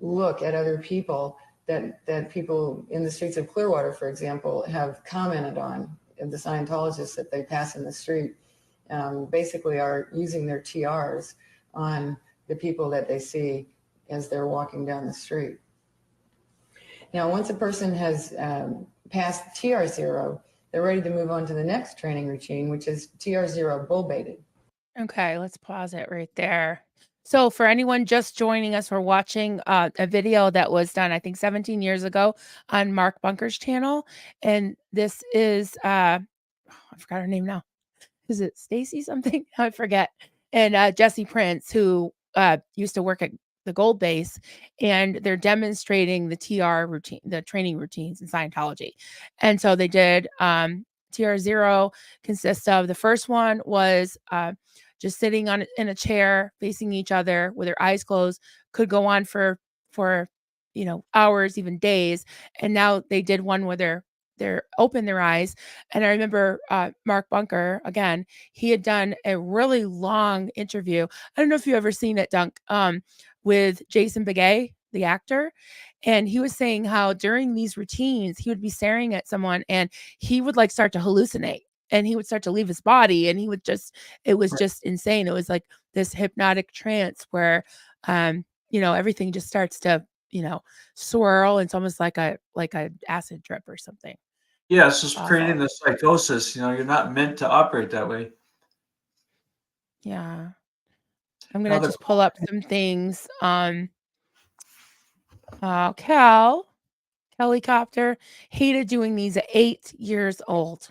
look at other people that people in the streets of Clearwater, for example, have commented on. The Scientologists that they pass in the street basically are using their TRs on the people that they see as they're walking down the street. Now, once a person has passed TR0, they're ready to move on to the next training routine, which is TR0 bull baited. Okay, let's pause it right there. So for anyone just joining us, we're watching a video that was done, I think 17 years ago on Mark Bunker's channel. And this is, I forgot her name now. Is it Stacy something? I forget. And Jesse Prince, who used to work at the Gold Base, and they're demonstrating the TR routine, the training routines in Scientology. And so they did TR0 consists of the first one was just sitting in a chair facing each other with their eyes closed, could go on for hours, even days. And now they did one where they're open their eyes. And I remember Mark Bunker, again, he had done a really long interview. I don't know if you've ever seen it, Dunk, with Jason Begay, the actor. And he was saying how during these routines, he would be staring at someone and he would like start to hallucinate and he would start to leave his body. And it was just insane. It was like this hypnotic trance where, everything just starts to, swirl. It's almost like a acid trip or something. Yeah, it's just Awful. creating the psychosis. You're not meant to operate that way. Yeah. I'm going to just pull up some things on Helicopter hated doing these at 8 years old.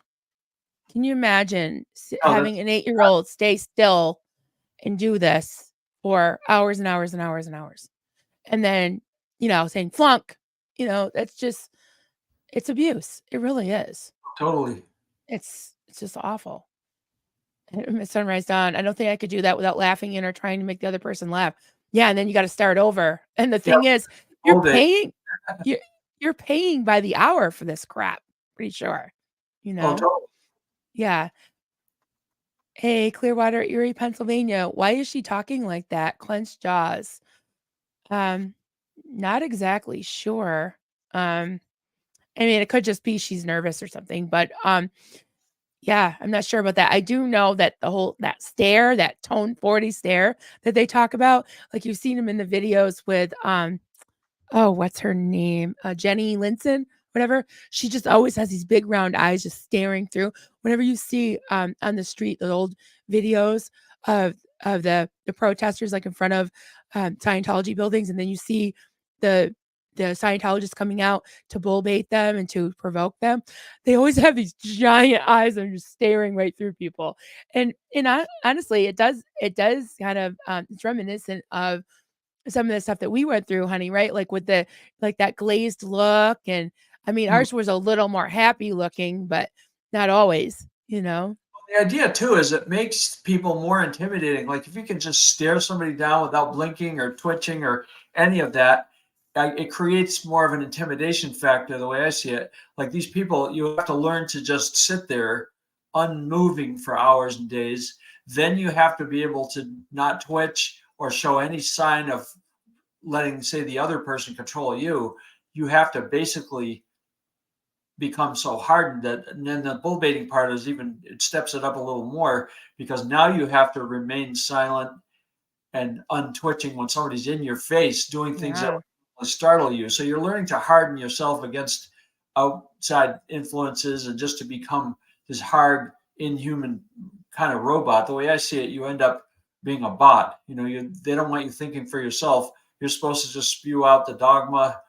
Can you imagine having an 8-year-old stay still and do this for hours and hours and hours and hours? And then, saying flunk, it's abuse. It really is. Totally. It's just awful. Sunrise Dawn, I don't think I could do that without laughing in or trying to make the other person laugh. Yeah, and then you got to start over. And the thing is, you're paying by the hour for this crap. Pretty sure, Oh, totally. Yeah. Hey, Clearwater, Erie, Pennsylvania. Why is she talking like that? Clenched jaws. Not exactly sure. It could just be she's nervous or something, but yeah, I'm not sure about that. I do know that that stare, that tone 40 stare that they talk about, like you've seen them in the videos with what's her name? Jenny Linson, whatever. She just always has these big round eyes just staring through. Whenever you see on the street the old videos of the protesters like in front of Scientology buildings, and then you see the Scientologists coming out to bull bait them and to provoke them, they always have these giant eyes and just staring right through people. And honestly, it does kind of it's reminiscent of some of the stuff that we went through, honey, right? Like with that glazed look. And ours was a little more happy looking, but not always, The idea too is it makes people more intimidating. Like if you can just stare somebody down without blinking or twitching or any of that, it creates more of an intimidation factor, the way I see it. Like these people, you have to learn to just sit there unmoving for hours and days. Then you have to be able to not twitch or show any sign of letting, say, the other person control you. You have to basically become so hardened that, and then the bull baiting part is it steps it up a little more, because now you have to remain silent and untwitching when somebody's in your face doing things that Yeah. will startle you. So you're learning to harden yourself against outside influences and just to become this hard, inhuman kind of robot. The way I see it, you end up being a bot. They don't want you thinking for yourself. You're supposed to just spew out the dogma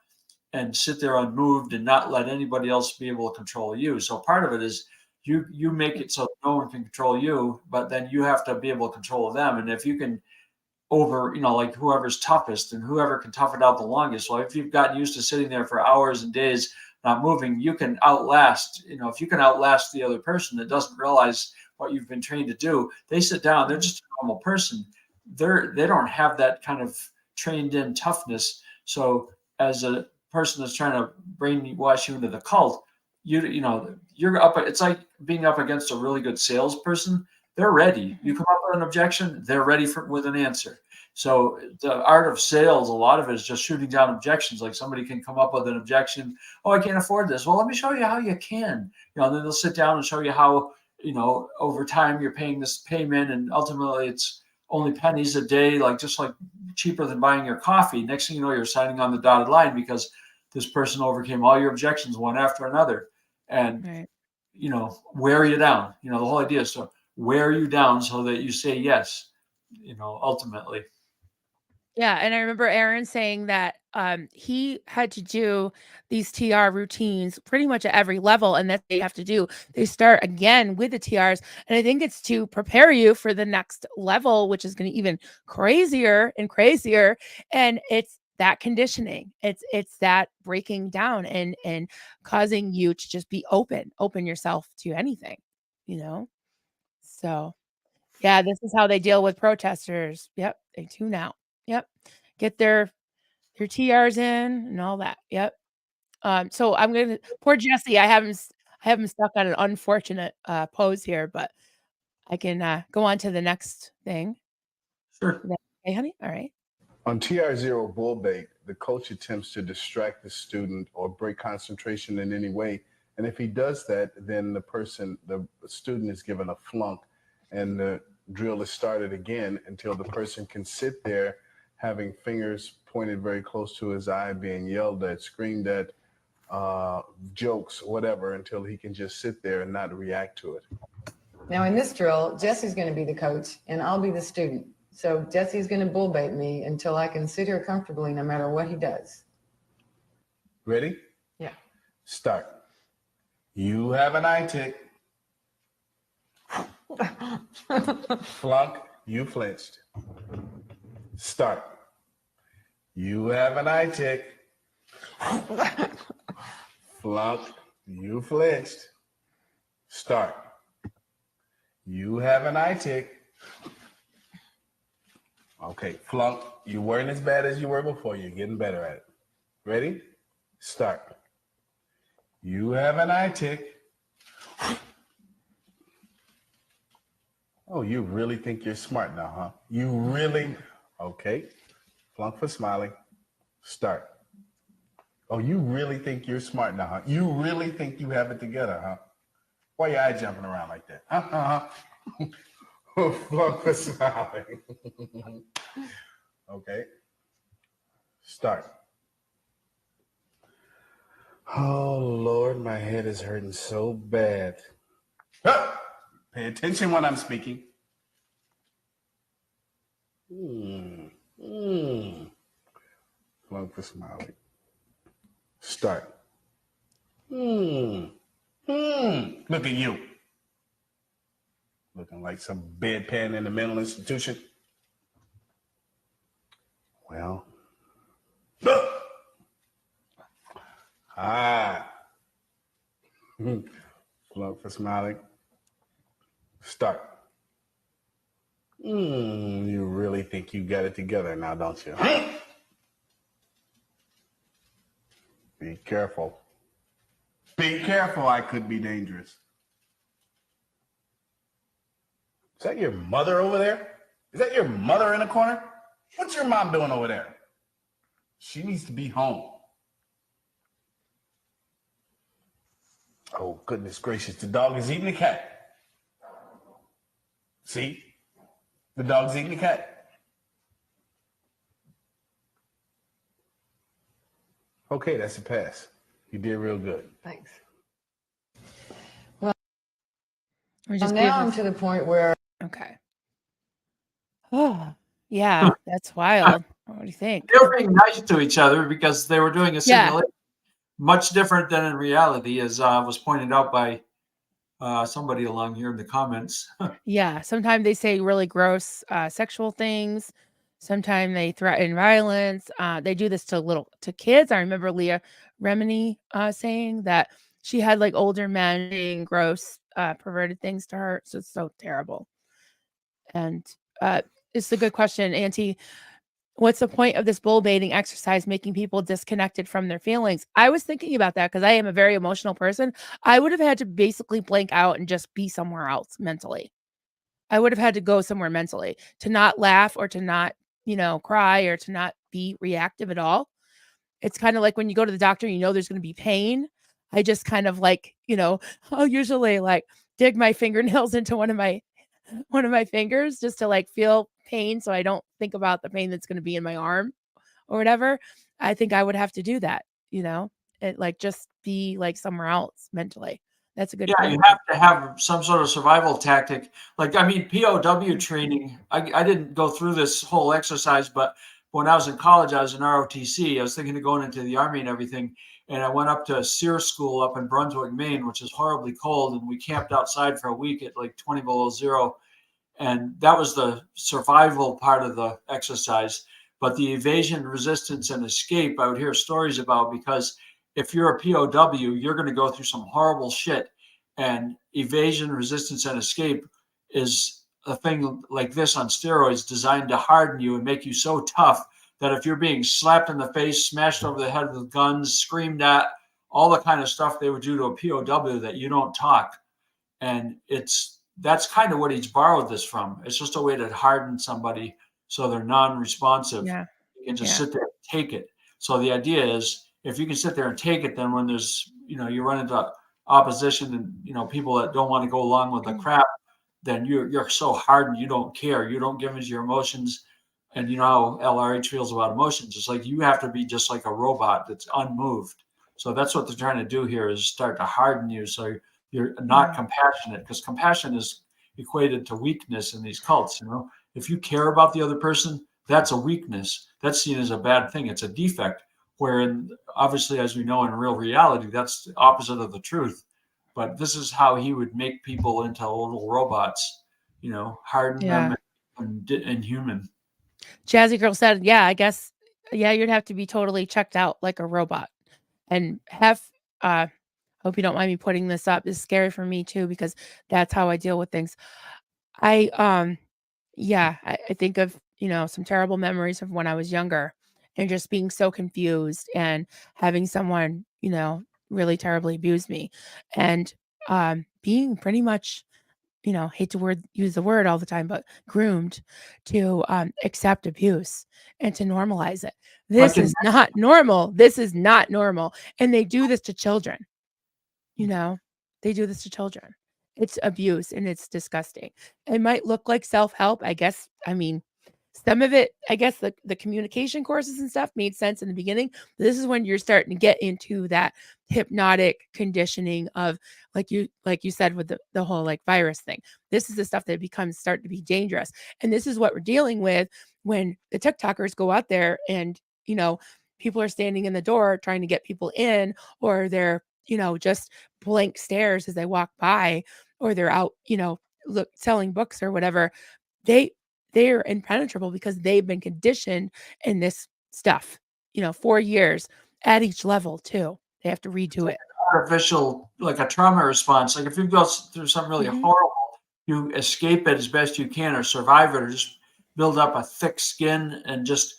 and sit there unmoved and not let anybody else be able to control you. So part of it is you make it so no one can control you, but then you have to be able to control them. And if you can like whoever's toughest and whoever can tough it out the longest. Well, if you've gotten used to sitting there for hours and days not moving, you can outlast, if you can outlast the other person that doesn't realize what you've been trained to do, they sit down, they're just a normal person. They don't have that kind of trained in toughness. So as a person that's trying to brainwash you into the cult, you're up, it's like being up against a really good salesperson. They're ready. You come up with an objection, they're ready with an answer. So the art of sales, a lot of it is just shooting down objections. Like somebody can come up with an objection. Oh, I can't afford this. Well, let me show you how you can. And then they'll sit down and show you how, over time you're paying this payment, and ultimately it's only pennies a day, just like cheaper than buying your coffee. Next thing you know, you're signing on the dotted line because this person overcame all your objections one after another, and Right. wear you down. The whole idea is to wear you down so that you say yes, ultimately. Yeah, and I remember Aaron saying that he had to do these TR routines pretty much at every level, and that they have to do. They start again with the TRs, and I think it's to prepare you for the next level, which is going to be even crazier and crazier. And it's that conditioning. It's that breaking down and causing you to just be open yourself to anything, you know. So yeah, this is how they deal with protesters. Yep, they tune out. Yep. Get their TRs in and all that. Yep. So I'm gonna poor Jesse. I have him stuck on an unfortunate pose here, but I can go on to the next thing. Sure. Hey, honey. All right. On TR0 bull bait, the coach attempts to distract the student or break concentration in any way. And if he does that, then the student is given a flunk, and the drill is started again until the person can sit there having fingers pointed very close to his eye, being yelled at, screamed at, jokes, whatever, until he can just sit there and not react to it. Now in this drill, Jesse's going to be the coach and I'll be the student. So Jesse's going to bull bait me until I can sit here comfortably no matter what he does. Ready? Yeah. Start. You have an eye tick. Flunk, you flinched. Start. You have an eye tick. Flunk, you flinched. Start. You have an eye tick. Okay, flunk, you weren't as bad as you were before. You're getting better at it. Ready? Start. You have an eye tick. Oh, you really think you're smart now, huh? You really? Okay. Flunk for smiling. Start. Oh, you really think you're smart now, huh? You really think you have it together, huh? Why your eye jumping around like that? Flunk for smiling. Okay. Start. Oh, Lord, my head is hurting so bad. Pay attention when I'm speaking. Flunk for smiling. Start. Look at you. Looking like some bedpan in a mental institution. Well. Flunk for smiling. Start. You really think you got it together now, don't you? Be careful. Be careful, I could be dangerous. Is that your mother over there? Is that your mother in the corner? What's your mom doing over there? She needs to be home. Oh, goodness gracious, the dog is eating the cat. See? The dog's eating the cat. Okay, that's a pass. You did real good. Thanks. Or Well, just now I'm to the point where okay. Oh, yeah, that's wild. What do you think? They were being nice to each other because they were doing a Yeah. simulation, much different than in reality, as was pointed out by somebody along here in the comments. Yeah, sometimes they say really gross sexual things. Sometimes they threaten violence. They do this to kids. I remember Leah Remini saying that she had like older men saying gross, perverted things to her. So it's so terrible. And it's a good question, Auntie. What's the point of this bull baiting exercise, making people disconnected from their feelings? I was thinking about that because I am a very emotional person. I would have had to basically blank out and just be somewhere else mentally. I would have had to go somewhere mentally to not laugh or to not, cry or to not be reactive at all. It's kind of like when you go to the doctor, there's going to be pain. I just kind of like, I'll usually like dig my fingernails into one of my fingers just to like feel pain so I don't think about the pain that's going to be in my arm or whatever. I think I would have to do that, it like just be like somewhere else mentally. That's a good Yeah, you point. have to have some sort of survival tactic. Like, I mean, POW training, I didn't go through this whole exercise, but when I was in college, I was in ROTC. I was thinking of going into the Army and everything. And I went up to SEER school up in Brunswick, Maine, which is horribly cold. And we camped outside for a week at like 20 below zero. And that was the survival part of the exercise. But the evasion, resistance, and escape, I would hear stories about, because if you're a POW, you're going to go through some horrible shit. And evasion, resistance, and escape is a thing like this on steroids, designed to harden you and make you so tough that if you're being slapped in the face, smashed over the head with guns, screamed at, all the kind of stuff they would do to a POW, that you don't talk. And that's kind of what he's borrowed this from. It's just a way to harden somebody so they're non-responsive. Yeah. You can just Yeah. sit there and take it. So the idea is, if you can sit there and take it, then when there's, you run into opposition and, people that don't want to go along with the crap, then you're so hardened, you don't care. You don't give into your emotions. And you know how LRH feels about emotions. It's like you have to be just like a robot that's unmoved. So that's what they're trying to do here, is start to harden you so you're not compassionate, because compassion is equated to weakness in these cults. If you care about the other person, that's a weakness. That's seen as a bad thing. It's a defect. Wherein, obviously, as we know in real reality, that's the opposite of the truth. But this is how he would make people into little robots, harden them and human. Jazzy Girl said, yeah, I guess, yeah, you'd have to be totally checked out like a robot and have, hope you don't mind me putting this up. It's scary for me too, because that's how I deal with things. I think of, some terrible memories of when I was younger and just being so confused and having someone, really terribly abuse me and, being pretty much, hate to use the word all the time, but groomed to accept abuse and to normalize it. This is not normal. This is not normal. And they do this to children. They do this to children. It's abuse and it's disgusting. It might look like self-help, I guess. I mean, some of it, I guess the communication courses and stuff made sense in the beginning. But this is when you're starting to get into that hypnotic conditioning of like you said with the whole like virus thing. This is the stuff that start to be dangerous. And this is what we're dealing with when the TikTokers go out there and, people are standing in the door trying to get people in, or they're, just blank stares as they walk by, or they're out, selling books or whatever. They're impenetrable because they've been conditioned in this stuff, 4 years at each level too. They have to redo it. Artificial, like a trauma response. Like if you go through something really horrible, you escape it as best you can, or survive it, or just build up a thick skin and just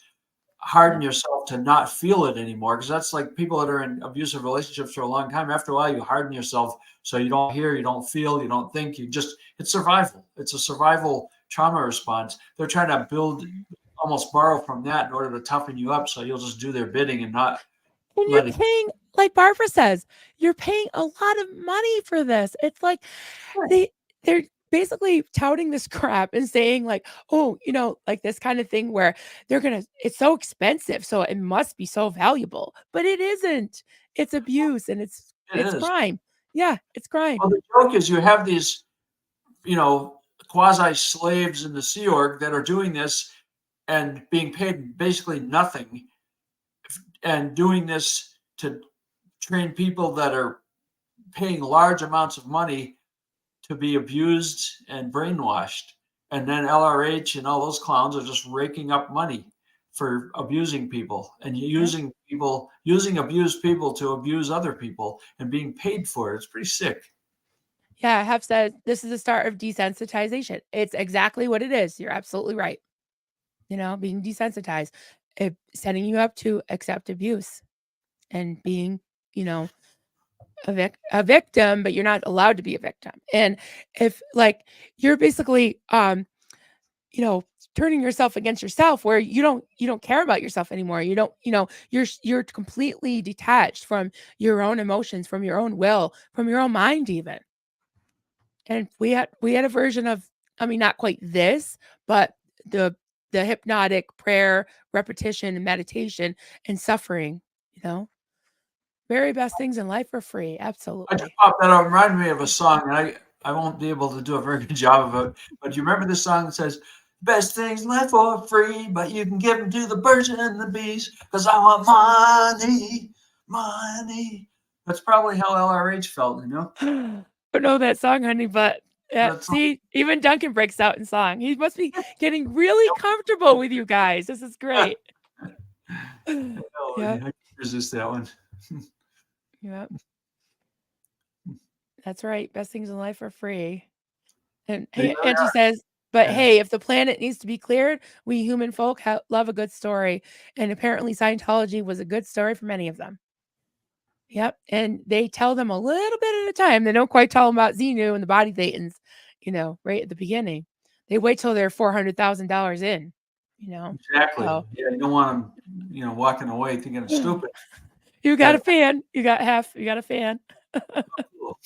harden yourself to not feel it anymore. Because that's like people that are in abusive relationships for a long time. After a while, you harden yourself so you don't hear, you don't feel, you don't think. It's survival. It's a survival trauma response. They're trying to build, almost borrow from that in order to toughen you up, so you'll just do their bidding and not. And you're paying, like Barbara says, you're paying a lot of money for this. It's like they're basically touting this crap and saying like, oh, like this kind of thing where it's so expensive, so it must be so valuable, but it isn't. It's abuse and It it's is. crime. Yeah, it's crime. Well, the joke is you have these, quasi slaves in the Sea Org that are doing this and being paid basically nothing, and doing this to train people that are paying large amounts of money to be abused and brainwashed. And then LRH and all those clowns are just raking up money for abusing people and using abused people to abuse other people and being paid for it. It's pretty sick. Yeah, I have said this is the start of desensitization. It's exactly what it is. You're absolutely right. Being desensitized, setting you up to accept abuse and being, a victim, but you're not allowed to be a victim. And if like you're basically, turning yourself against yourself, where you don't care about yourself anymore. You don't, you're completely detached from your own emotions, from your own will, from your own mind, even. And we had a version of, I mean, not quite this, but the hypnotic prayer, repetition, and meditation and suffering, very best things in life are free. I just Absolutely. popped that up. Reminded me of a song, and I won't be able to do a very good job of it. But do you remember this song that says, "Best things in life are free, but you can give them to the birds and the bees, because I want money, money." That's probably how LRH felt, I don't know that song, honey, but That's see, even Duncan breaks out in song. He must be getting really comfortable with you guys. This is great. Oh, Yep. I can't resist that one. Yep. That's right. Best things in life are free. And They hey, really Angie says, but are. hey, if the planet needs to be cleared, we human folk love a good story. And apparently Scientology was a good story for many of them. Yep. And they tell them a little bit at a time. They don't quite tell them about Xenu and the body thetans, right at the beginning. They wait till they're $400,000 in, Exactly. So Yeah, you don't want them, walking away thinking it's stupid. you got a fan. You got a fan. Cool.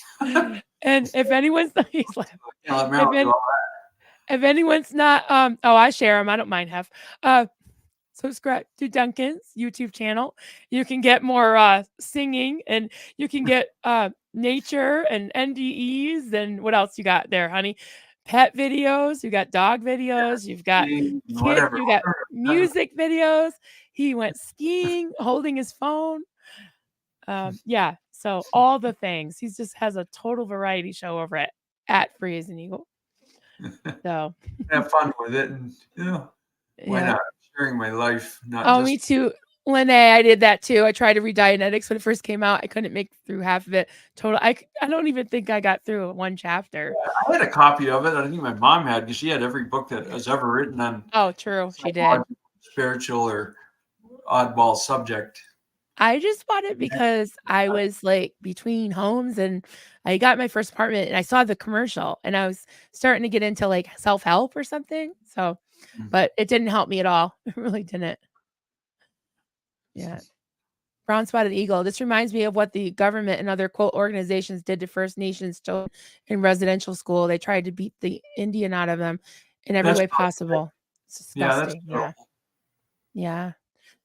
And if anyone's he's laughing. Can't let If, Marilyn do an, all if anyone's not, I share them. I don't mind half. Subscribe to Duncan's YouTube channel. You can get more singing, and you can get nature and NDEs, and what else you got there, honey? Pet videos, you got dog videos, you've got that. Whatever. you got music videos. He went skiing holding his phone. Yeah, so all the things. He just has a total variety show over at Free as an Eagle. So Have fun with it, and why yeah. not? Sharing my life, not Oh, just me too. Lene, I did that too. I tried to read Dianetics when it first came out. I couldn't make through half of it. Total. I don't even think I got through one chapter. I had a copy of it. I think my mom had, because she had every book that was ever written on Oh, true. She did. psychological, spiritual, or oddball subject. I just bought it because I was like between homes, and I got my first apartment and I saw the commercial and I was starting to get into like self-help or something. So, but it didn't help me at all. It really didn't. Yeah. Brown spotted eagle. This reminds me of what the government and other quote organizations did to First Nations children in residential school. They tried to beat the Indian out of them in every That's way possible. It's Yeah, that's disgusting. terrible. Yeah.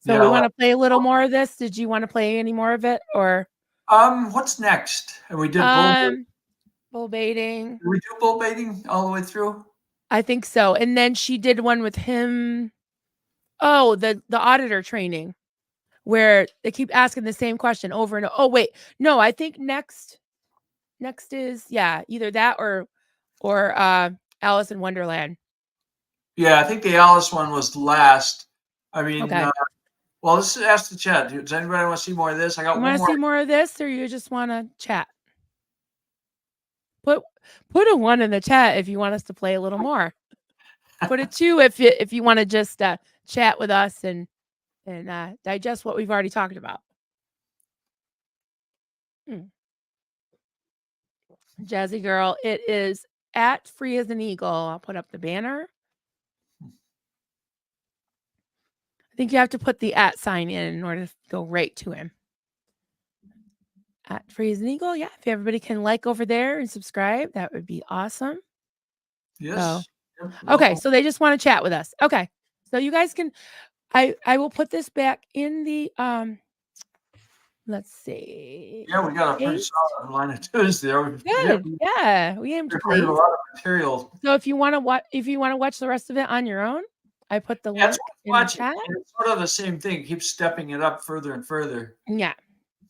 So Yeah. we want to play a little more of this. Did you want to play any more of it, or What's next? And we did bull baiting. bull baiting? Did we do bull baiting all the way through? I think so. And then she did one with him. Oh, the auditor training, where they keep asking the same question over and over. Oh, wait. No, I think next is either that or Alice in Wonderland. Yeah, I think the Alice one was last. I mean, Okay. well, let's ask the chat. Does anybody want to see more of this? I got You one want to more. see more of this, or you just want to chat? Put a 1 in the chat if you want us to play a little more. Put a 2 if you want to just chat with us and digest what we've already talked about. Jazzy girl, it is at Free as an Eagle. I'll put up the banner. I think you have to put the @ sign in order to go right to him. At Free as an Eagle. Yeah, if everybody can like over there and subscribe, that would be awesome. Yes. Yep, Okay, welcome. so they just want to chat with us. Okay. So you guys can I will put this back in the let's see. Yeah, we got a pretty Paste. solid line of twos there. Good. Yeah, we aim to Recorded a please. lot of material. So if you want to watch the rest of it on your own, I put the Yeah, it's link worth in the watching. chat. And it's sort of the same thing. Keep stepping it up further and further. Yeah.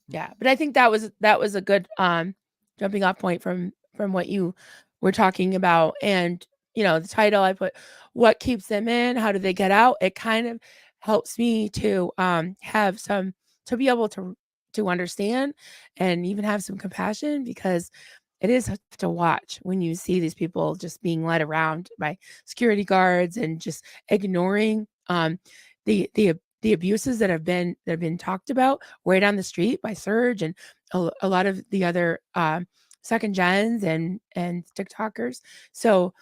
Yeah. But I think that was a good jumping off point from what you were talking about. And the title I put, what keeps them in, how do they get out? It kind of helps me to have some to be able to understand and even have some compassion, because it is tough to watch when you see these people just being led around by security guards and just ignoring the abuses that have been talked about right on the street by Surge and a lot of the other second gens and TikTokers. So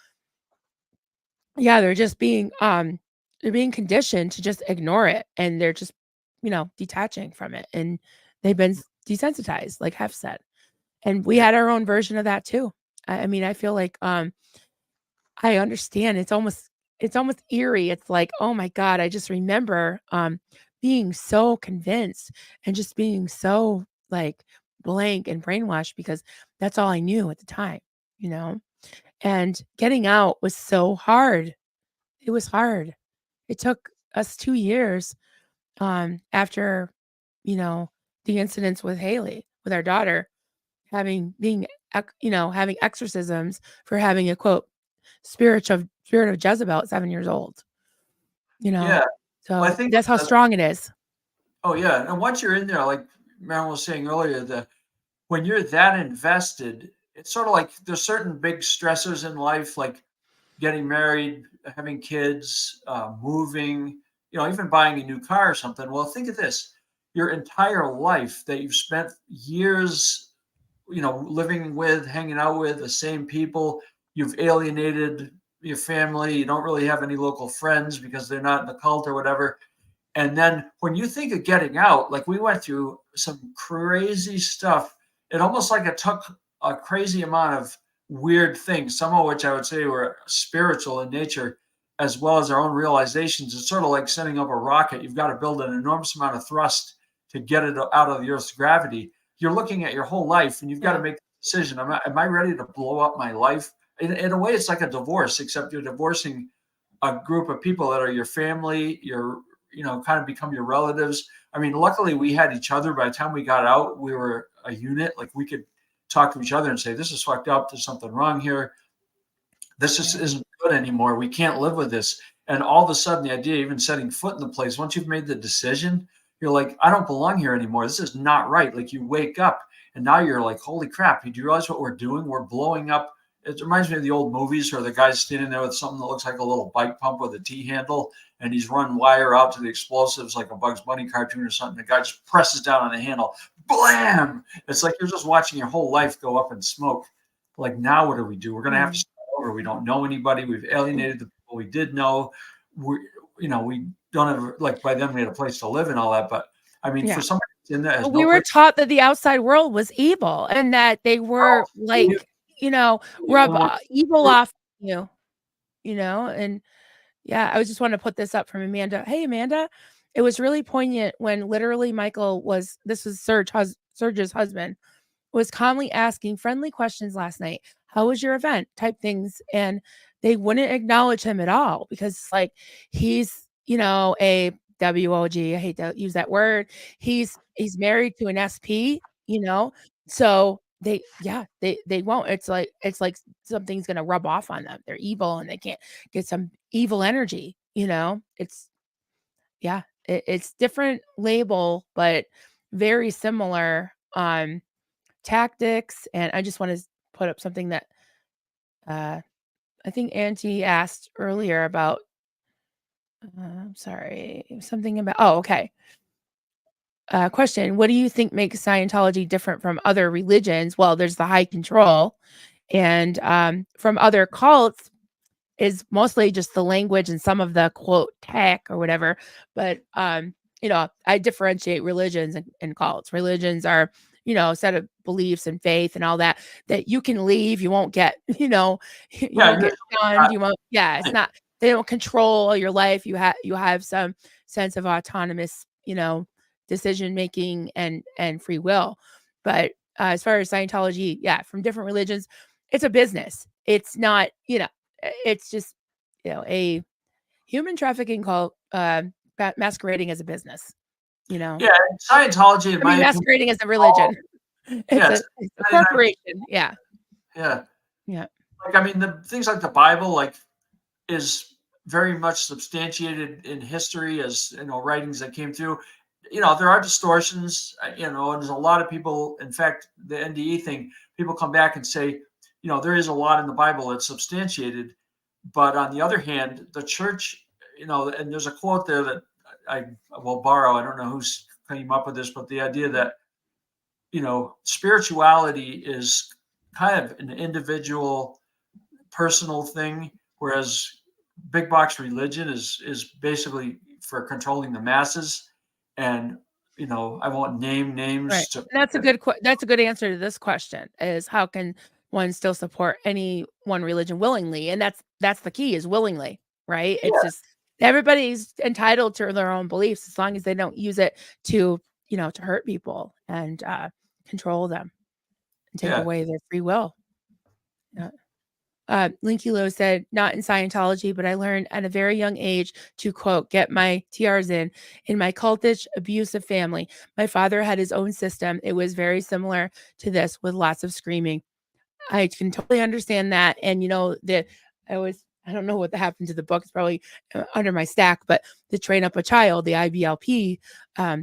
yeah, they're being conditioned to just ignore it, and they're just detaching from it, and they've been desensitized, like Hef said. And we had our own version of that too. I mean, I feel like I understand. It's almost eerie. It's like, oh my God, I just remember being so convinced and just being so like blank and brainwashed, because that's all I knew at the time, and getting out was so hard. It was hard. It took us 2 years after, the incidents with Haley, with our daughter, having exorcisms for having a quote spirit of Jezebel at 7 years old, you know? Yeah. Well, I So think that's how strong it is. oh yeah. And once you're in there, like Marilyn was saying earlier, when you're that invested, it's sort of like there's certain big stressors in life, like getting married, having kids, moving, even buying a new car or something. Well, think of this: your entire life that you've spent years, living with, hanging out with the same people. You've alienated your family. You don't really have any local friends because they're not in the cult or whatever. And then when you think of getting out, like we went through some crazy stuff, it almost like it took a crazy amount of weird things, some of which I would say were spiritual in nature, as well as our own realizations. It's sort of like setting up a rocket. You've got to build an enormous amount of thrust to get it out of the Earth's gravity. You're looking at your whole life and you've got to make a decision. Am I ready to blow up my life? In a way, it's like a divorce, except you're divorcing a group of people that are your family, kind of become your relatives. I mean, luckily we had each other. By the time we got out, we were a unit. Like we could talk to each other and say, this is fucked up. There's something wrong here. This just isn't good anymore. We can't live with this. And all of a sudden, the idea of even setting foot in the place, once you've made the decision, you're like, I don't belong here anymore. This is not right. Like you wake up and now you're like, holy crap. Do you realize what we're doing? We're blowing up. It reminds me of the old movies where the guy's standing there with something that looks like a little bike pump with a T handle, and he's run wire out to the explosives like a Bugs Bunny cartoon or something. The guy just presses down on the handle, blam! It's like you're just watching your whole life go up in smoke. Like, now what do we do? We're going to have to start over. We don't know anybody. We've alienated the people we did know. We don't have, like, by then we had a place to live and all that. But I mean, for somebody in there, We were taught that the outside world was evil and that they were rub evil off and yeah, I just want to put this up from Amanda. Hey, Amanda, it was really poignant when literally this was Serge's husband, was calmly asking friendly questions last night. How was your event? Type things. And they wouldn't acknowledge him at all because he's, a WOG. I hate to use that word. He's married to an SP, so they won't. It's like something's gonna rub off on them. They're evil and they can't get some evil energy, it's different label, but very similar tactics. And I just want to put up something that I think Auntie asked earlier about something about okay. Question: what do you think makes Scientology different from other religions? Well, there's the high control, and from other cults is mostly just the language and some of the quote tech or whatever. But I differentiate religions and cults. Religions are set of beliefs and faith and all that, that you can leave, you won't get, you Yeah, won't get shunned, you won't, it's not, they don't control your life. You have some sense of autonomous, decision making and free will. But as far as Scientology, from different religions, it's a business. It's not, it's just, a human trafficking cult masquerading as a business, Yeah, Scientology, in my opinion, masquerading as a religion. yes, It's a corporation. Yeah. yeah. Yeah. Like, I mean, the things like the Bible, like, is very much substantiated in history as, writings that came through. There are distortions, and there's a lot of people, in fact, the NDE thing, people come back and say, there is a lot in the Bible that's substantiated. But on the other hand, the church, and there's a quote there that I will borrow. I don't know who's came up with this, but the idea that, spirituality is kind of an individual, personal thing, whereas big box religion is basically for controlling the masses. And I won't name names. Right. That's a good answer to this question, is how can one still support any one religion willingly? And that's the key, is willingly, right? It's just everybody's entitled to their own beliefs, as long as they don't use it to, to hurt people and control them and take away their free will. Linky Low said, not in Scientology, but I learned at a very young age to, quote, get my TRs in my cultish, abusive family. My father had his own system. It was very similar to this, with lots of screaming. I can totally understand that. And, I don't know what happened to the book. It's probably under my stack, but to Train Up a Child, the IBLP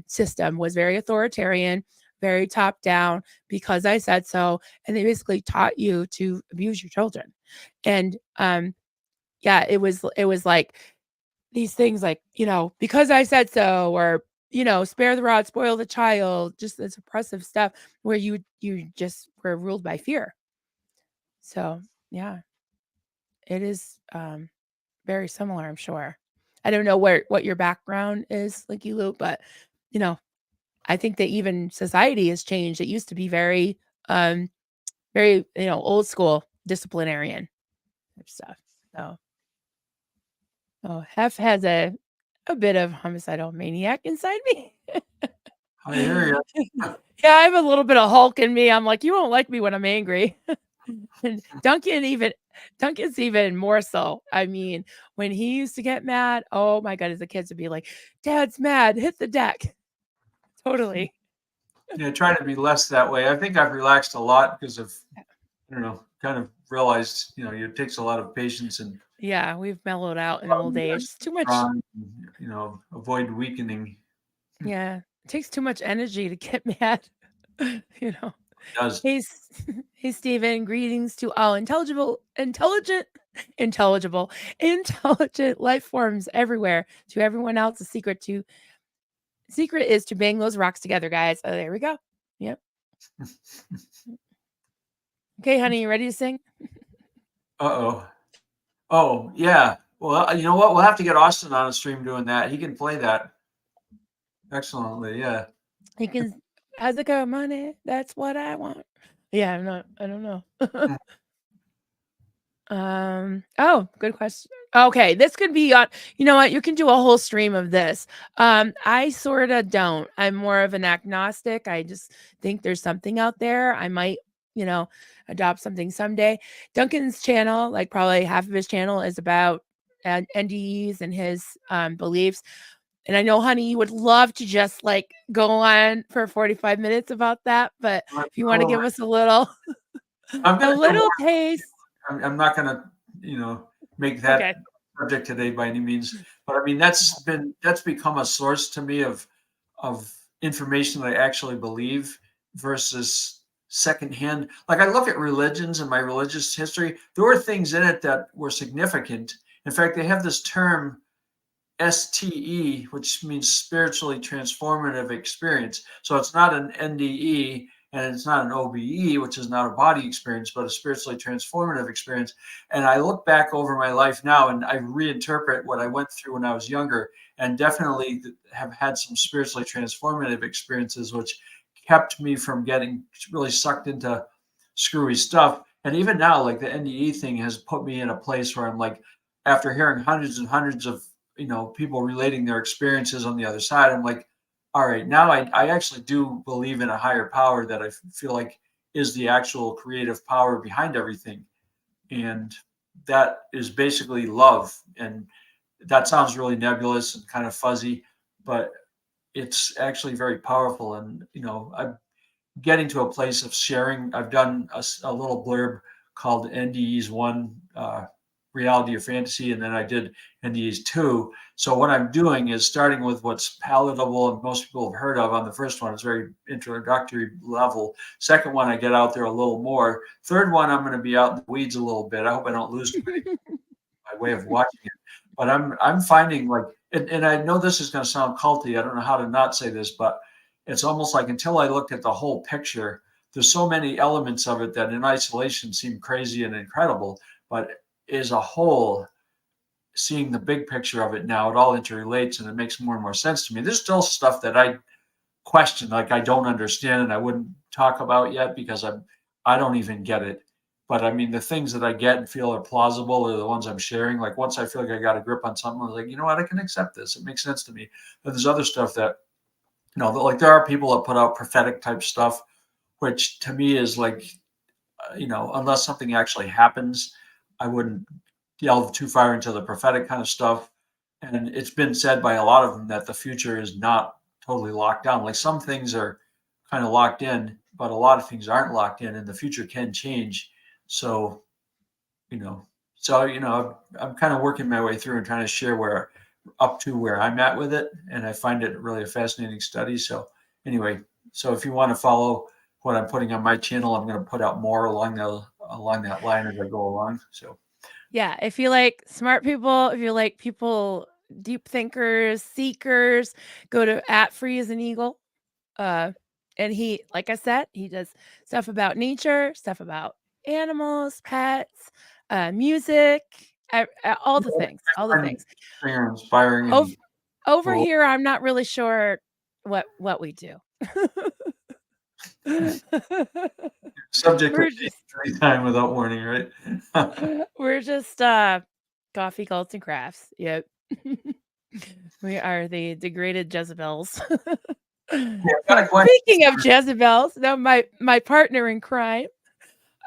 system was very authoritarian, very top down, because I said so. And they basically taught you to abuse your children. And it was like these things like, because I said so, or, spare the rod, spoil the child, just this oppressive stuff where you just were ruled by fear. So, yeah, it is very similar, I'm sure. I don't know what your background is, Linky Lou, but, I think that even society has changed. It used to be very, very, old school disciplinarian type stuff. So, Hef has a bit of homicidal maniac inside me. I hear you. Yeah, I have a little bit of Hulk in me. I'm like, you won't like me when I'm angry. And Duncan's even more so. I mean, when he used to get mad, oh my God, as the kids would be like, Dad's mad, hit the deck. Totally. Yeah, try to be less that way. I think I've relaxed a lot because of, kind of realized, it takes a lot of patience and Yeah, we've mellowed out in old age. It's too much. Avoid weakening. Yeah, it takes too much energy to get mad. It does. Hey, Stephen, greetings to all intelligent life forms everywhere. To everyone else, the secret is to bang those rocks together, guys. Oh, there we go. Yep. Okay, honey, you ready to sing? Uh-oh. Oh, yeah. Well, you know what? We'll have to get Austin on a stream doing that. He can play that excellently. Yeah. He can. How's it go, money? That's what I want. Yeah, I don't know. Oh, good question. Okay, this could be on, you know what? You can do a whole stream of this. I sort of don't. I'm more of an agnostic. I just think there's something out there. I might, adopt something someday. Duncan's channel, like probably half of his channel, is about NDEs and his beliefs. And I know, honey, you would love to just like go on for 45 minutes about that. But if you want to give us a little, taste. I'm not going to, make that subject today by any means. But I mean, that's become a source to me of information that I actually believe versus secondhand. Like, I look at religions and my religious history. There were things in it that were significant. In fact, they have this term STE, which means spiritually transformative experience. So it's not an NDE and it's not an OBE, which is not a body experience, but a spiritually transformative experience. And I look back over my life now and I reinterpret what I went through when I was younger, and definitely have had some spiritually transformative experiences, which kept me from getting really sucked into screwy stuff. And even now, like the NDE thing has put me in a place where I'm like, after hearing hundreds and hundreds of, people relating their experiences on the other side, I'm like, all right, now I actually do believe in a higher power that I feel like is the actual creative power behind everything. And that is basically love. And that sounds really nebulous and kind of fuzzy, but it's actually very powerful. And, I'm getting to a place of sharing. I've done a little blurb called NDEs 1, Reality or Fantasy, and then I did NDEs 2. So what I'm doing is starting with what's palatable and most people have heard of on the first one. It's very introductory level. Second one, I get out there a little more. Third one, I'm going to be out in the weeds a little bit. I hope I don't lose too many my way of watching it. But I'm finding like, and I know this is going to sound culty. I don't know how to not say this, but it's almost like until I looked at the whole picture, there's so many elements of it that in isolation seem crazy and incredible. But as a whole, seeing the big picture of it now, it all interrelates and it makes more and more sense to me. There's still stuff that I question, like I don't understand and I wouldn't talk about yet because I don't even get it. But I mean, the things that I get and feel are plausible are the ones I'm sharing. Like once I feel like I got a grip on something, I was like, you know what, I can accept this. It makes sense to me. But there's other stuff that, like there are people that put out prophetic type stuff, which to me is like, unless something actually happens, I wouldn't delve too far into the prophetic kind of stuff. And it's been said by a lot of them that the future is not totally locked down. Like some things are kind of locked in, but a lot of things aren't locked in, and the future can change. So, I'm kind of working my way through and trying to share where I'm at with it, and I find it really a fascinating study. So, anyway, so if you want to follow what I'm putting on my channel, I'm going to put out more along that line as I go along. So. Yeah, if you like smart people, if you like people, deep thinkers, seekers, go to @free as an eagle. And he, like I said, he does stuff about nature, stuff about animals, pets, music, all the things, all the things. They're inspiring Over, and over cool. here, I'm not really sure what we do. Subject We're of just anytime without warning, right? we're just coffee, cults, and crafts. Yep. We are the degraded Jezebels. Got a question. Speaking of Jezebels, now my partner in crime,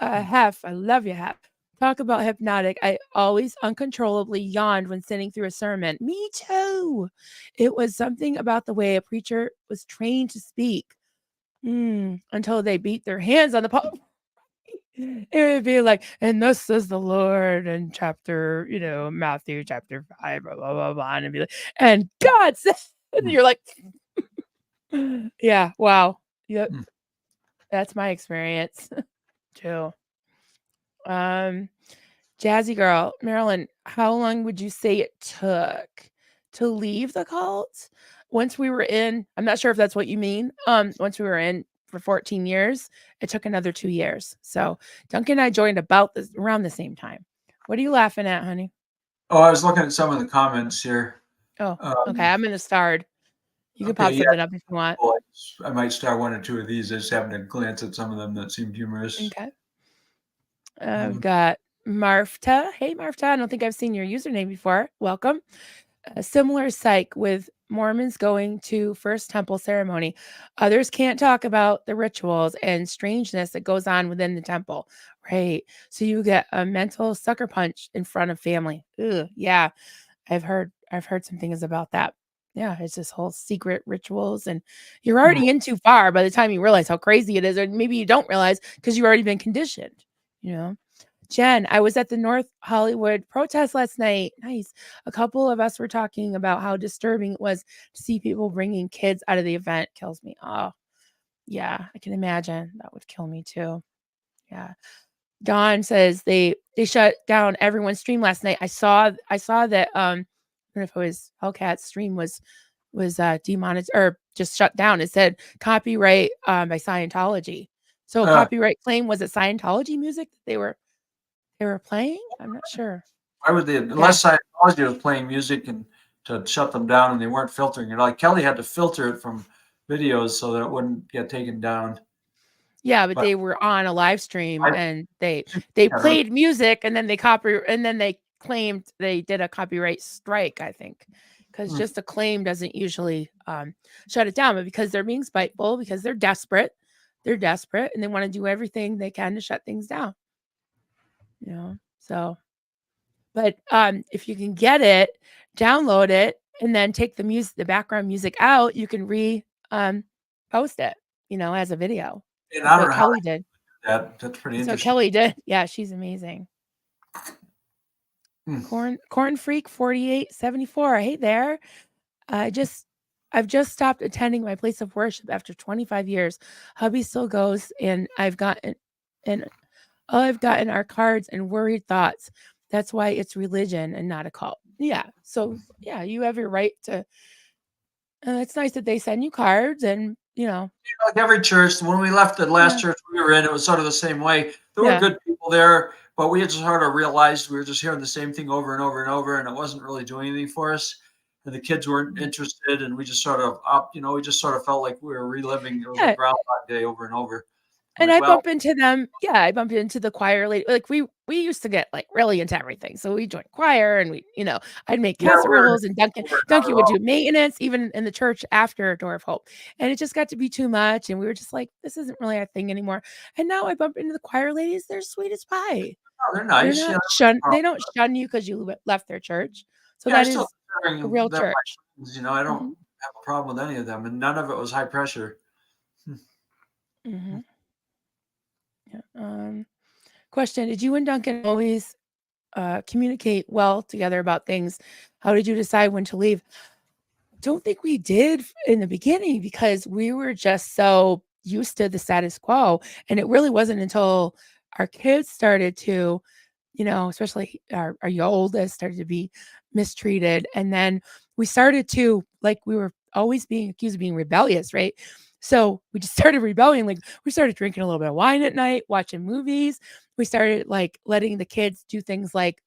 Hef, I love you, Hef. Talk about hypnotic. I always uncontrollably yawned when sitting through a sermon. Me too. It was something about the way a preacher was trained to speak. Until they beat their hands on the pulpit. It would be like, and thus says the Lord in chapter, Matthew chapter 5, blah, blah, blah, blah. And it'd be like, and God said, and you're like, yeah, wow. Yep. That's my experience too. Jazzy girl, Marilyn, how long would you say it took to leave the cult? Once we were in, I'm not sure if that's what you mean. Once we were in for 14 years, it took another 2 years. So Duncan and I joined around the same time. What are you laughing at, honey? Oh, I was looking at some of the comments here. Oh, okay. I'm in the starred. You can pop Okay, something up if you want. well, I might start one or two of these. I just happened to glance at some of them that seemed humorous. Okay. I've got Marfta. Hey, Marfta. I don't think I've seen your username before. Welcome. A similar psych with Mormons going to First Temple ceremony. Others can't talk about the rituals and strangeness that goes on within the temple. Right. So you get a mental sucker punch in front of family. Ugh, yeah. I've heard some things about that. Yeah, it's this whole secret rituals, and you're already in too far by the time you realize how crazy it is, or maybe you don't realize because you've already been conditioned, Jen, I was at the North Hollywood protest last night. Nice. A couple of us were talking about how disturbing it was to see people bringing kids out of the event. Kills me. Oh, yeah, I can imagine. That would kill me too. Yeah. Dawn says they shut down everyone's stream last night. I saw that I don't know if it was Hellcat's stream was demonetized or just shut down. It said copyright by Scientology. So copyright claim, was it Scientology music that they were playing? I'm not sure. Why would they, unless Scientology was playing music and to shut them down and they weren't filtering it? Like Kelly had to filter it from videos so that it wouldn't get taken down. Yeah, but But they were on a live stream I, and they yeah, played music and then they claimed they did a copyright strike, I think. Because just a claim doesn't usually shut it down, but because they're being spiteful, because they're desperate and they want to do everything they can to shut things down. You know, so but if you can get it, download it, and then take the background music out, you can post it, as a video. and That's I don't what know how Kelly did. that's pretty That's what interesting. Kelly did. Yeah, she's amazing. Hmm. Corn Freak 4874. Hey there. I've just stopped attending my place of worship after 25 years. Hubby still goes, and all I've gotten are cards and worried thoughts. That's why it's religion and not a cult. Yeah. So yeah, you have your right to. It's nice that they send you cards, and Like every church, when we left the last yeah, church we were in, it was sort of the same way. There were yeah. good people there, but we had just sort of realized we were just hearing the same thing over and over and over, and it wasn't really doing anything for us. And the kids weren't interested, and we just sort of we just sort of felt like we were reliving. It was like Yeah. Groundhog Day over and over. And Like, I well, bump into them. Yeah, I bump into the choir lady. Like we used to get like really into everything. So we joined choir and I'd make we're casseroles and Duncan not at would all. do maintenance even in the church after Door of Hope. And it just got to be too much. And we were just like, this isn't really our thing anymore. And now I bump into the choir ladies. They're sweet as pie. No, they're nice. Yeah, They don't shun you because you left their church. So yeah, I that still is a considering real them my church. friends. I don't Hmm. have a problem with any of them, and none of it was high pressure. Hmm. Yeah. Question: did you and Duncan always communicate well together about things? How did you decide when to leave? Don't think we did in the beginning because we were just so used to the status quo. And it really wasn't until our kids started to, especially our oldest started to be mistreated. And then we started to, like, we were always being accused of being rebellious, right? So we just started rebelling. Like, we started drinking a little bit of wine at night, watching movies. We started like letting the kids do things like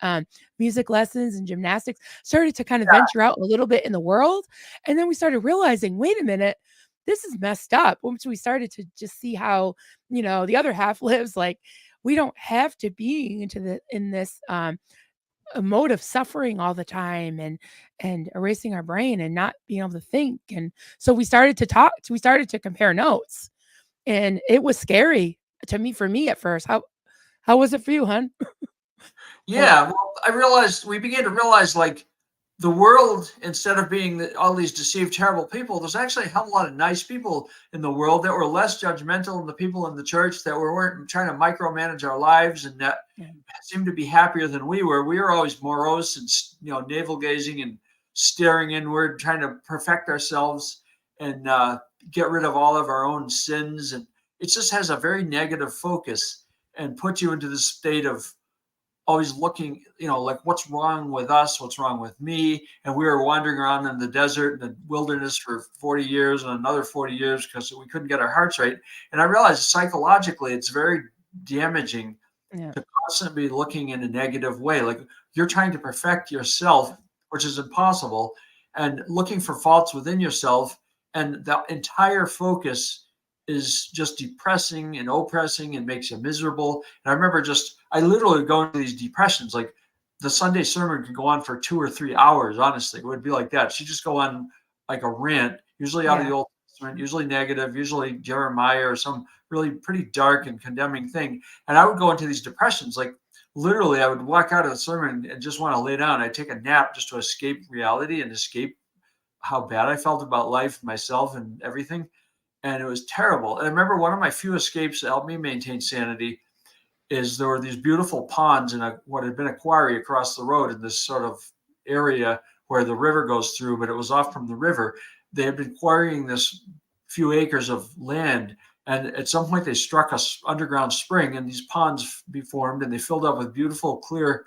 music lessons and gymnastics, started to kind of venture out a little bit in the world. And then we started realizing, wait a minute, this is messed up. Once we started to just see how, the other half lives, like we don't have to be in this a mode of suffering all the time and erasing our brain and not being able to think. And so we started to compare notes. And it was scary for me at first. How was it for you, hon? Yeah, well, we began to realize like the world, instead of being all these deceived, terrible people, there's actually a hell of a lot of nice people in the world that were less judgmental than the people in the church that weren't trying to micromanage our lives and that Yeah. seemed to be happier than we were. We were always morose and navel gazing and staring inward, trying to perfect ourselves and get rid of all of our own sins. And it just has a very negative focus and puts you into this state of always looking, like what's wrong with us, what's wrong with me. And we were wandering around in the desert and the wilderness for 40 years and another 40 years because we couldn't get our hearts right. And I realized psychologically, it's very damaging Yeah. to constantly be looking in a negative way. Like you're trying to perfect yourself, which is impossible, and looking for faults within yourself. And the entire focus is just depressing and oppressing and makes you miserable. And I remember I literally would go into these depressions. Like the Sunday sermon could go on for 2 or 3 hours. Honestly, it would be like that. She'd just go on like a rant, usually out of Yeah. the Old Testament, usually negative, usually Jeremiah or some really pretty dark and condemning thing. And I would go into these depressions. Like literally, I would walk out of the sermon and just want to lay down. I'd take a nap just to escape reality and escape how bad I felt about life, myself, and everything. And it was terrible. And I remember one of my few escapes that helped me maintain sanity is there were these beautiful ponds in what had been a quarry across the road in this sort of area where the river goes through, but it was off from the river. They had been quarrying this few acres of land, and at some point they struck a underground spring, and these ponds formed, and they filled up with beautiful, clear,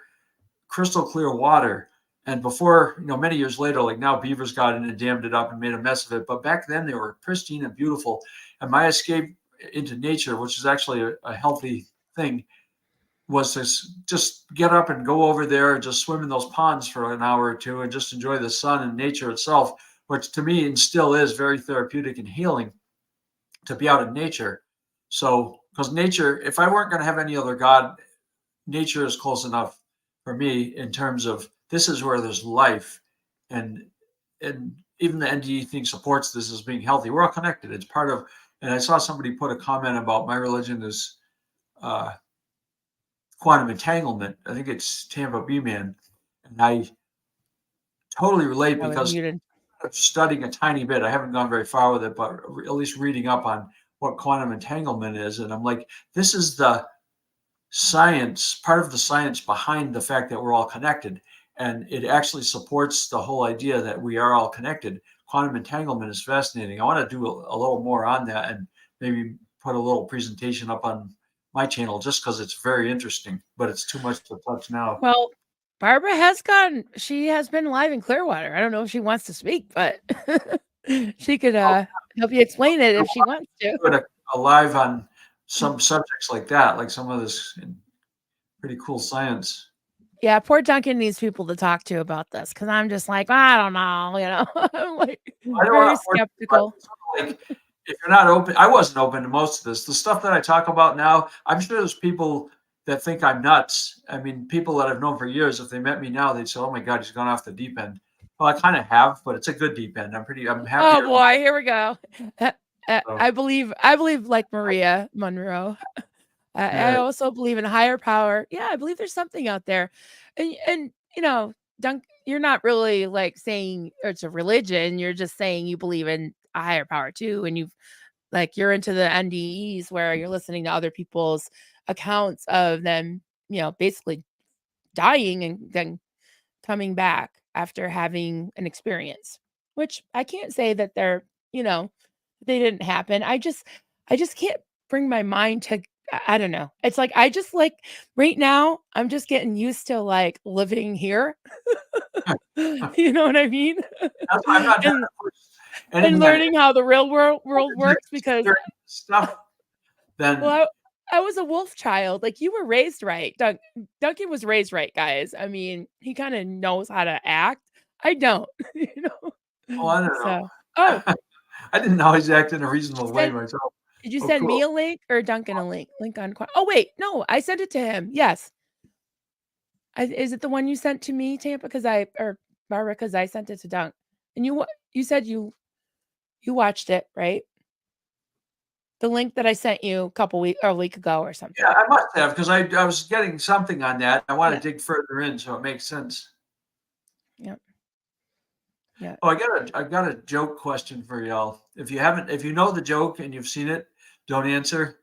crystal clear water. And before, many years later, like now beavers got in and dammed it up and made a mess of it. But back then they were pristine and beautiful. And my escape into nature, which is actually a healthy thing, was to just get up and go over there and just swim in those ponds for an hour or two and just enjoy the sun and nature itself. which to me and still is very therapeutic and healing to be out in nature. So, because nature, if I weren't going to have any other God, nature is close enough for me in terms of this is where there's life, and even the NDE thing supports this as being healthy. We're all connected. It's part of. And I saw somebody put a comment about my religion is quantum entanglement. I think it's Tampa B Man, and I totally relate I was because muted. studying a tiny bit. I haven't gone very far with it, but at least reading up on what quantum entanglement is. And I'm like, this is the science, part of the science behind the fact that we're all connected. And it actually supports the whole idea that we are all connected. Quantum entanglement is fascinating. I want to do a little more on that and maybe put a little presentation up on my channel just because it's very interesting, but it's too much to touch now. Well, Barbara she has been live in Clearwater. I don't know if she wants to speak, but she could help you explain it if she wants to. Put a live on some subjects like that, like some of this pretty cool science. Yeah, poor Duncan needs people to talk to about this because I'm just like, I don't know, I'm like very skeptical. Like, if you're not open, I wasn't open to most of this. The stuff that I talk about now, I'm sure there's people that think I'm nuts. I mean, people that I've known for years, if they met me now, they'd say, "Oh my God, he's gone off the deep end." Well, I kind of have, but it's a good deep end. I'm happy. Oh boy, here we go. I believe like Maria Monroe. I also believe in higher power. Yeah, I believe there's something out there. And Dunk, you're not really like saying it's a religion. You're just saying you believe in a higher power too. And you're into the NDEs where you're listening to other people's accounts of them, basically dying and then coming back after having an experience, which I can't say that they didn't happen. I just can't bring my mind to, I don't know. It's like, I just like right now, I'm just getting used to like living here. You know what I mean? I'm not and learning how the real world works because stuff. Then I was a wolf child. Like you were raised right. Duncan was raised right, guys. I mean, he kind of knows how to act. I don't, Oh, I don't know. Oh, I didn't always act in a reasonable way myself. Did you send me a link or Duncan a link? Link on. Oh wait, no, I sent it to him. Yes. Is it the one you sent to me, Tampa? Or Barbara? Because I sent it to Dunk, and you said you watched it, right? The link that I sent you a week ago or something. Yeah, I must have because I was getting something on that. I want to dig further in, so it makes sense. Yep. Yeah. Oh, I got a joke question for y'all. If you know the joke and you've seen it, don't answer.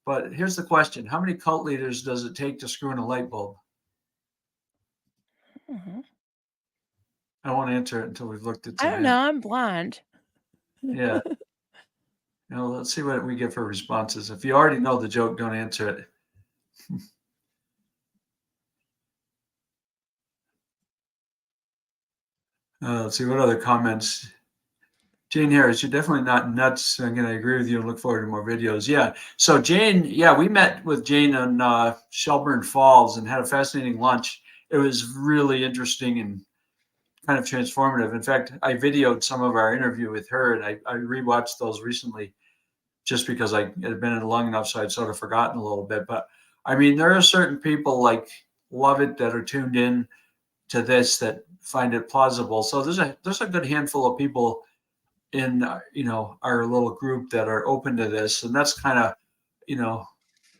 But here's the question: how many cult leaders does it take to screw in a light bulb? Mm-hmm. I won't answer it until we've looked at. I don't know. I'm blonde. Yeah. Let's see what we get for responses. If you already know the joke, don't answer it. Let's see what other comments. Jane Harris, you're definitely not nuts. I'm going to agree with you and look forward to more videos. Yeah. So Jane, we met with Jane on Shelburne Falls and had a fascinating lunch. It was really interesting and kind of transformative. In fact, I videoed some of our interview with her and I rewatched those recently just because I had been in it long enough. So I'd sort of forgotten a little bit. But I mean, there are certain people like love it that are tuned in to this that find it plausible. So there's a good handful of people in our little group that are open to this, and that's kind of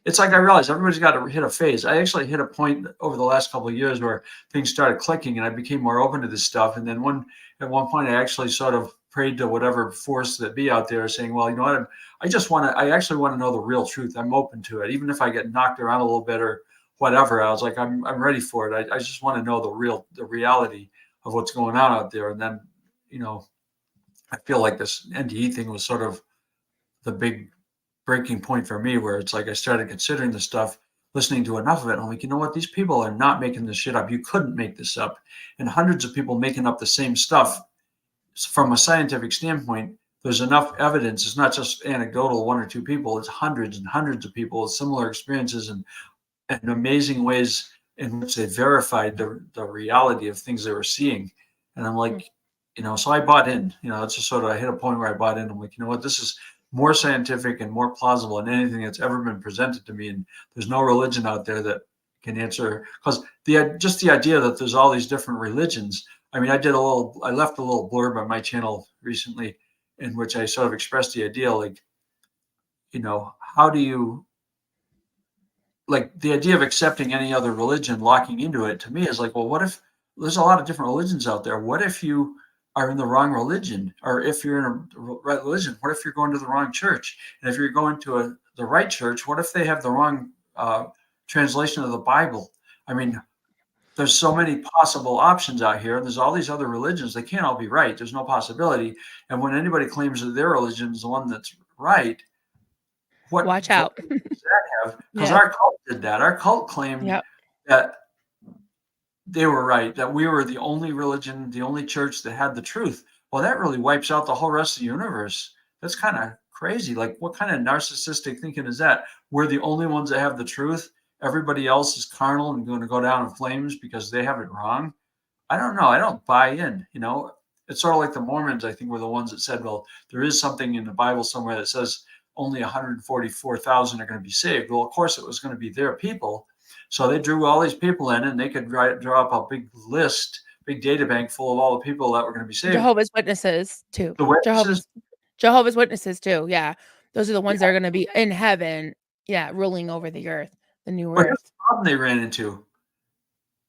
it's like I realized everybody's got to hit a phase. I actually hit a point over the last couple of years where things started clicking and I became more open to this stuff. And then at one point I actually sort of prayed to whatever force that be out there saying, well, you know what, I actually want to know the real truth. I'm open to it, even if I get knocked around a little bit or whatever. I was like, I'm ready for it. I just want to know the reality of what's going on out there. And then I feel like this NDE thing was sort of the big breaking point for me, where it's like I started considering the stuff, listening to enough of it. And I'm like, you know what? These people are not making this shit up. You couldn't make this up. And hundreds of people making up the same stuff. From a scientific standpoint, there's enough evidence. It's not just anecdotal, one or two people. It's hundreds and hundreds of people with similar experiences and amazing ways in which they verified the reality of things they were seeing. And I'm like, So I bought in. It's just sort of I hit a point where I bought in. I'm like, you know what, this is more scientific and more plausible than anything that's ever been presented to me. And there's no religion out there that can answer, because just the idea that there's all these different religions. I mean, I left a little blurb on my channel recently in which I sort of expressed the idea, like, how do you, like, the idea of accepting any other religion, locking into it, to me is like, well, what if there's a lot of different religions out there? What if you are in the wrong religion? Or if you're in a right religion, what if you're going to the wrong church? And if you're going to the right church, what if they have the wrong translation of the Bible? I mean, there's so many possible options out here, and there's all these other religions. They can't all be right. There's no possibility. And when anybody claims that their religion is the one that's right, what Watch out. value does that have? Because Yeah. our cult did that. Our cult claimed Yep. that they were right, that we were the only religion, the only church that had the truth. Well, that really wipes out the whole rest of the universe. That's kind of crazy. Like, what kind of narcissistic thinking is that? We're the only ones that have the truth. Everybody else is carnal and going to go down in flames because they have it wrong. I don't know. I don't buy in. It's sort of like the Mormons, I think, were the ones that said, well, there is something in the Bible somewhere that says only 144,000 are going to be saved. Well, of course, it was going to be their people. So they drew all these people in, and they could draw up a big list, big data bank full of all the people that were going to be saved. Jehovah's Witnesses too. The witnesses, Jehovah's Witnesses too. Yeah. Those are the ones that are going to be in heaven. Yeah. Ruling over the earth, the new but here's earth. the problem they ran into.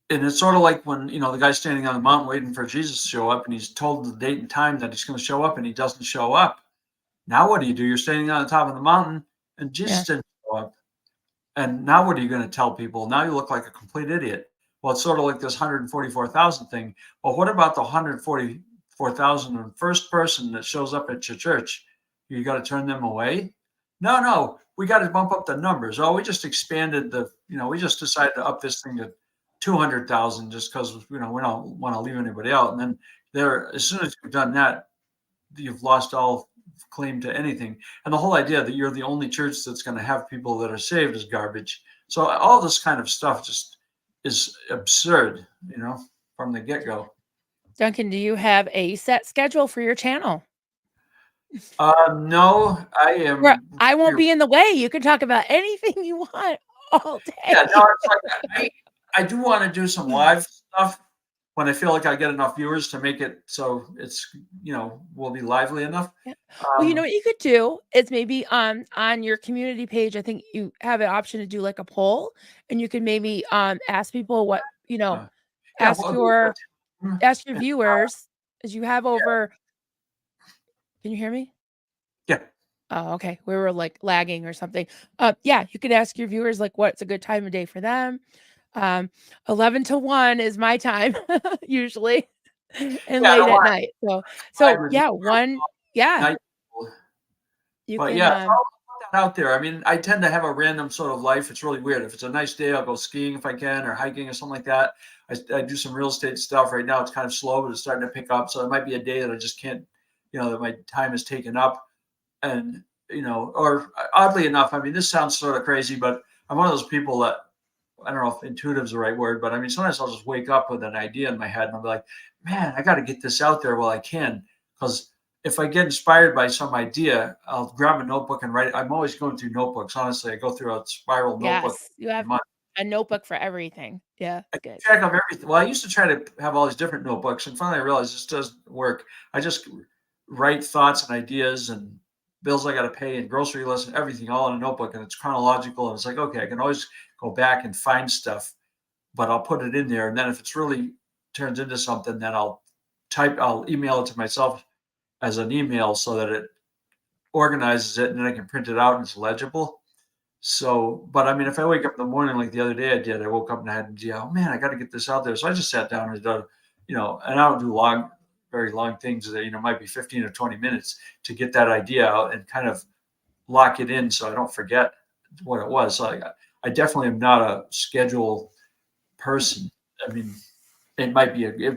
And it's sort of like when, the guy's standing on the mountain waiting for Jesus to show up, and he's told the date and time that he's going to show up, and he doesn't show up. Now what do? You're standing on the top of the mountain, and Jesus didn't show up. And now what are you going to tell people? Now you look like a complete idiot. Well, it's sort of like this 144,000 thing. Well, what about the 144,000 first person that shows up at your church? You got to turn them away? No, we got to bump up the numbers. Oh, we just expanded we just decided to up this thing to 200,000 just because, we don't want to leave anybody out. And then as soon as you've done that, you've lost all claim to anything. And the whole idea that you're the only church that's going to have people that are saved is garbage. So all this kind of stuff just is absurd, from the get-go. Duncan, do you have a set schedule for your channel? No, I am. I won't be in the way. You can talk about anything you want all day. Yeah, no, it's like I do want to do some live stuff when I feel like I get enough viewers to make it so it's, will be lively enough. Yeah. Well, you know what you could do is maybe on your community page, I think you have an option to do like a poll, and you can maybe ask people what, ask your viewers, as you have over. Can you hear me? Yeah. Oh, okay. We were like lagging or something. Yeah, you could ask your viewers like what's a good time of day for them. 11 to 1 is my time usually, and late at night. So yeah, night. You but can. Yeah, I'll put that out there. I mean, I tend to have a random sort of life. It's really weird. If it's a nice day, I'll go skiing if I can, or hiking or something like that. I do some real estate stuff right now. It's kind of slow, but it's starting to pick up. So it might be a day that I just can't, that my time is taken up. And, or oddly enough, I mean, this sounds sort of crazy, but I'm one of those people that, I don't know if intuitive is the right word, but I mean, sometimes I'll just wake up with an idea in my head and I'll be like, man, I got to get this out there while I can. Because if I get inspired by some idea, I'll grab a notebook and write it. I'm always going through notebooks. Honestly, I go through a spiral notebook. Yes, you have a notebook for everything. Yeah, I keep track of everything. Well, I used to try to have all these different notebooks, and finally I realized this doesn't work. I just write thoughts and ideas and bills I got to pay and grocery lists and everything all in a notebook, and it's chronological. And it's like, okay, I can always go back and find stuff, but I'll put it in there. And then if it's really turns into something, then I'll email it to myself as an email so that it organizes it, and then I can print it out and it's legible. So, but I mean, if I wake up in the morning, like the other day I woke up and I had an idea, oh man, I got to get this out there. So I just sat down and did, and I don't do very long things that, might be 15 or 20 minutes to get that idea out and kind of lock it in so I don't forget what it was. So I definitely am not a schedule person. I mean, it'd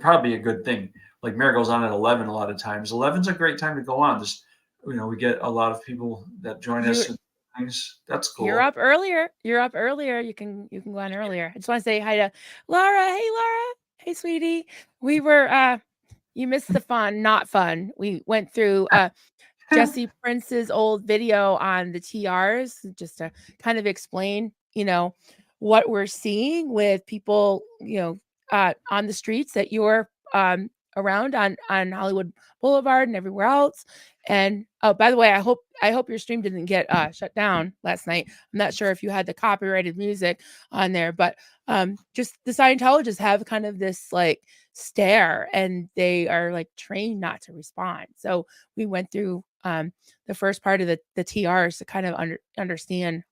probably be a good thing. Like Mare goes on at 11 a lot of times. 11's a great time to go on. Just, we get a lot of people that join us and things. That's cool. You're up earlier. You can go on earlier. I just want to say hi to Laura. Hey, Laura. Hey, sweetie. We were You missed the fun, not fun. We went through Jesse Prince's old video on the TRs just to kind of explain, what we're seeing with people, on the streets that you're around on Hollywood Boulevard and everywhere else. And oh, by the way, I hope your stream didn't get shut down last night. I'm not sure if you had the copyrighted music on there, but just the Scientologists have kind of this like stare, and they are like trained not to respond. So we went through the first part of the TRs to kind of understand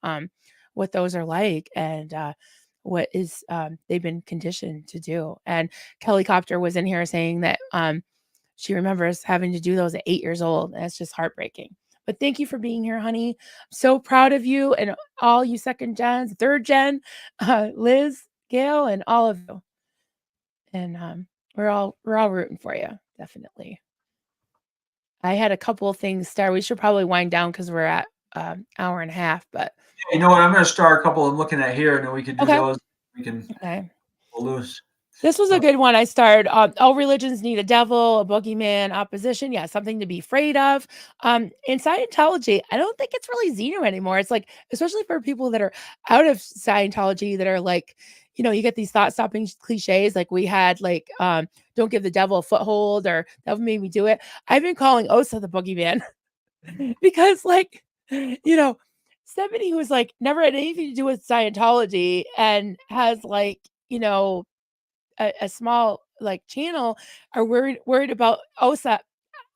what those are like, and what is they've been conditioned to do. And Kelly Copter was in here saying that she remembers having to do those at 8 years old. That's just heartbreaking. But thank you for being here, honey. I'm so proud of you and all you second gens, third gen, Liz, Gail, and all of you. And we're all rooting for you, definitely. I had a couple of things start. We should probably wind down because we're at hour and a half. But You know what? I'm going to start a couple I'm looking at here, and then we can do Okay. those. We can okay. lose. This was a good one. I started. All religions need a devil, a boogeyman, opposition. Yeah, something to be afraid of. In Scientology, I don't think it's really Xeno anymore. It's like, especially for people that are out of Scientology, that are like, you get these thought-stopping cliches. Like we had, like, don't give the devil a foothold, or devil made me do it. I've been calling Osa the boogeyman because, like, somebody who's like never had anything to do with Scientology and has like, a small like channel are worried about Osa.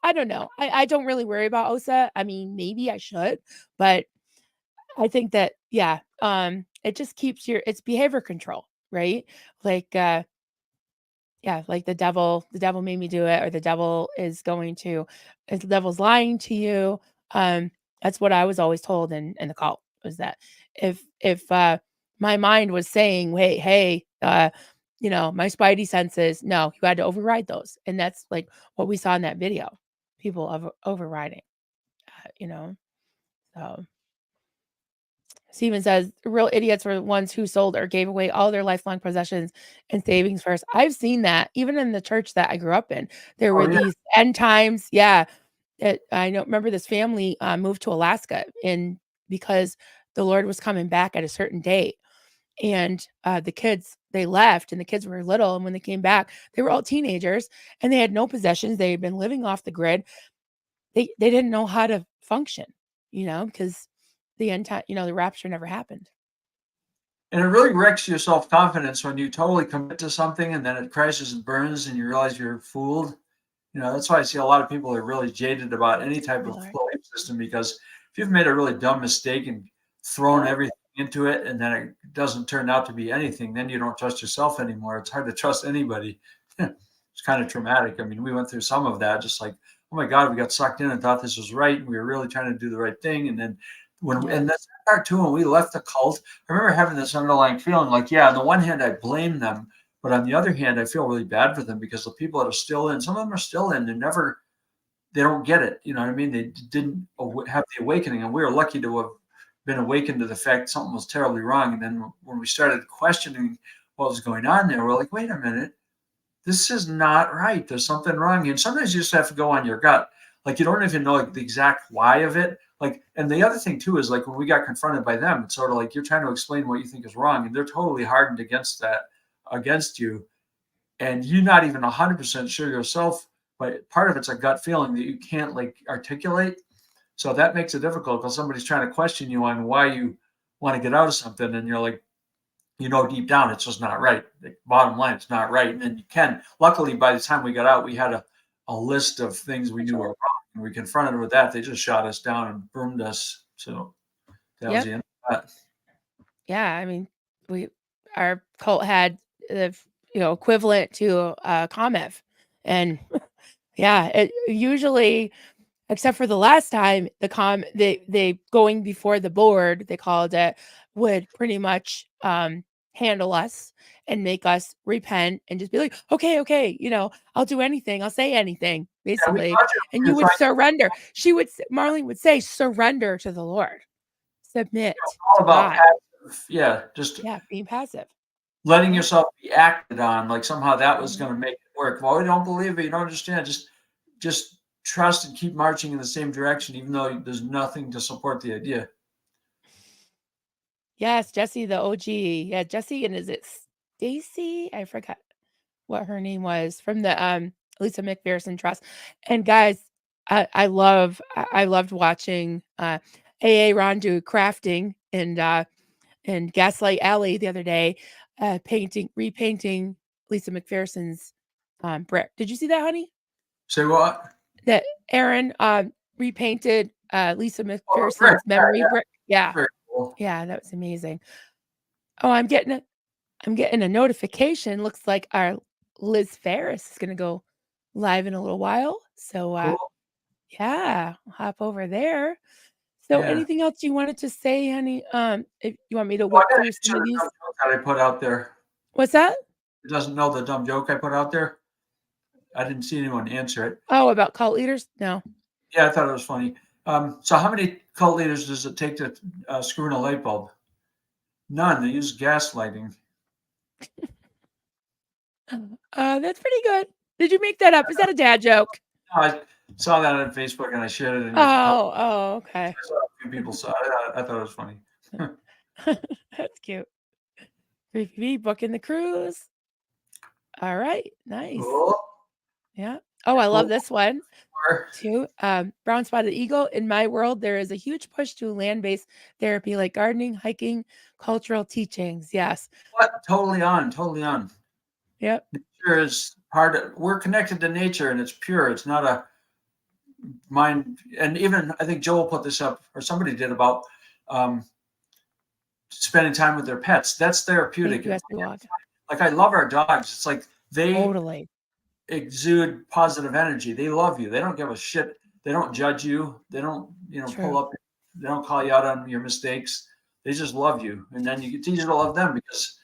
I don't know. I don't really worry about Osa. I mean, maybe I should, but I think that, yeah, it just keeps it's behavior control, right? Like, yeah, like the devil made me do it, or the devil's lying to you. That's what I was always told in the cult, was that if my mind was saying, wait, hey, my spidey senses, no, you had to override those. And that's like what we saw in that video, people overriding, so. Steven says, real idiots were the ones who sold or gave away all their lifelong possessions and savings first. I've seen that even in the church that I grew up in. There were these end times. Yeah. I don't remember this family moved to Alaska because the Lord was coming back at a certain date. And the kids, they left, and the kids were little. And when they came back, they were all teenagers and they had no possessions. They had been living off the grid. They didn't know how to function, because the end time, the rapture never happened. And it really wrecks your self-confidence when you totally commit to something and then it crashes and burns and you realize you're fooled. That's why I see a lot of people are really jaded about any type of belief system, because if you've made a really dumb mistake and thrown everything into it and then it doesn't turn out to be anything, then you don't trust yourself anymore. It's hard to trust anybody. It's kind of traumatic. I mean, we went through some of that, just like, oh my God, we got sucked in and thought this was right. And we were really trying to do the right thing. And then and that's part too, when we left the cult, I remember having this underlying feeling like, yeah, on the one hand, I blame them, but on the other hand, I feel really bad for them, because the people that are still in, some of them are still in, they don't get it. You know what I mean? They didn't have the awakening, and we were lucky to have been awakened to the fact something was terribly wrong. And then when we started questioning what was going on there, we're like, wait a minute, this is not right. There's something wrong. And sometimes you just have to go on your gut. Like, you don't even know like the exact why of it. Like, and the other thing too is, like, when we got confronted by them, it's sort of like you're trying to explain what you think is wrong, and they're totally hardened against you. And you're not even 100% sure yourself, but part of it's a gut feeling that you can't like articulate. So that makes it difficult, because somebody's trying to question you on why you want to get out of something. And you're like, deep down, it's just not right. The bottom line, it's not right. And then you can, luckily, by the time we got out, we had a list of things we knew were wrong. And we confronted her with that. They just shot us down and boomed us. So that was the end of that. Yeah. I mean, our cult had the, equivalent to ComEv. And yeah, it usually, except for the last time, they going before the board, they called it, would pretty much handle us and make us repent and just be like, okay, I'll do anything, I'll say anything, basically. And you would surrender. Marlene would say, surrender to the Lord, submit all to about God. passive, being passive. letting Yeah. yourself be acted on, like somehow that was going to make it work. Well, we don't believe it. You don't understand. Just trust and keep marching in the same direction, even though there's nothing to support the idea. Yes, Jesse, the OG. Yeah, Jesse, and is it Stacy? I forgot what her name was from the Lisa McPherson Trust. And guys, I loved watching AA Ron do crafting and Gaslight Alley the other day, repainting Lisa McPherson's brick. Did you see that, honey? Say what? That Aaron repainted Lisa Oh, McPherson's memory yeah, brick. Yeah. very cool. Yeah, that was amazing. Oh, I'm getting a notification. Looks like our Liz Ferris is gonna go live in a little while. So Cool. yeah, I'll hop over there. So Yeah. anything else you wanted to say, honey? If you want me to Well, whip I gotta through answer some of the these. dumb joke that I put out there. What's that? It doesn't know the dumb joke I put out there. I didn't see anyone answer it. Oh, about cult leaders? No. Yeah, I thought it was funny. So how many cult leaders does it take to screw in a light bulb? None. They use gaslighting. That's pretty good. Did you make that up? Is that a dad joke? I saw that on Facebook and I shared it in your post. Oh, okay. I saw a few people saw it. I thought it was funny. That's cute. Creepy booking the cruise. All right, nice. Cool. Yeah. Oh, I love Cool. this one too. Brown spotted eagle. In my world, there is a huge push to land-based therapy like gardening, hiking, cultural teachings. Yes. What? Totally on. Totally on. Yep. Nature is part of. We're connected to nature, and it's pure. It's not a mind. And even I think Joel put this up, or somebody did, about um, spending time with their pets. That's therapeutic. Thank you, SB Walk. Like I love our dogs. It's like they Totally. exude positive energy. They love you. They don't give a shit. They don't judge you. They don't, True. pull up. They don't call you out on your mistakes. They just love you. And then it's easier to love them because,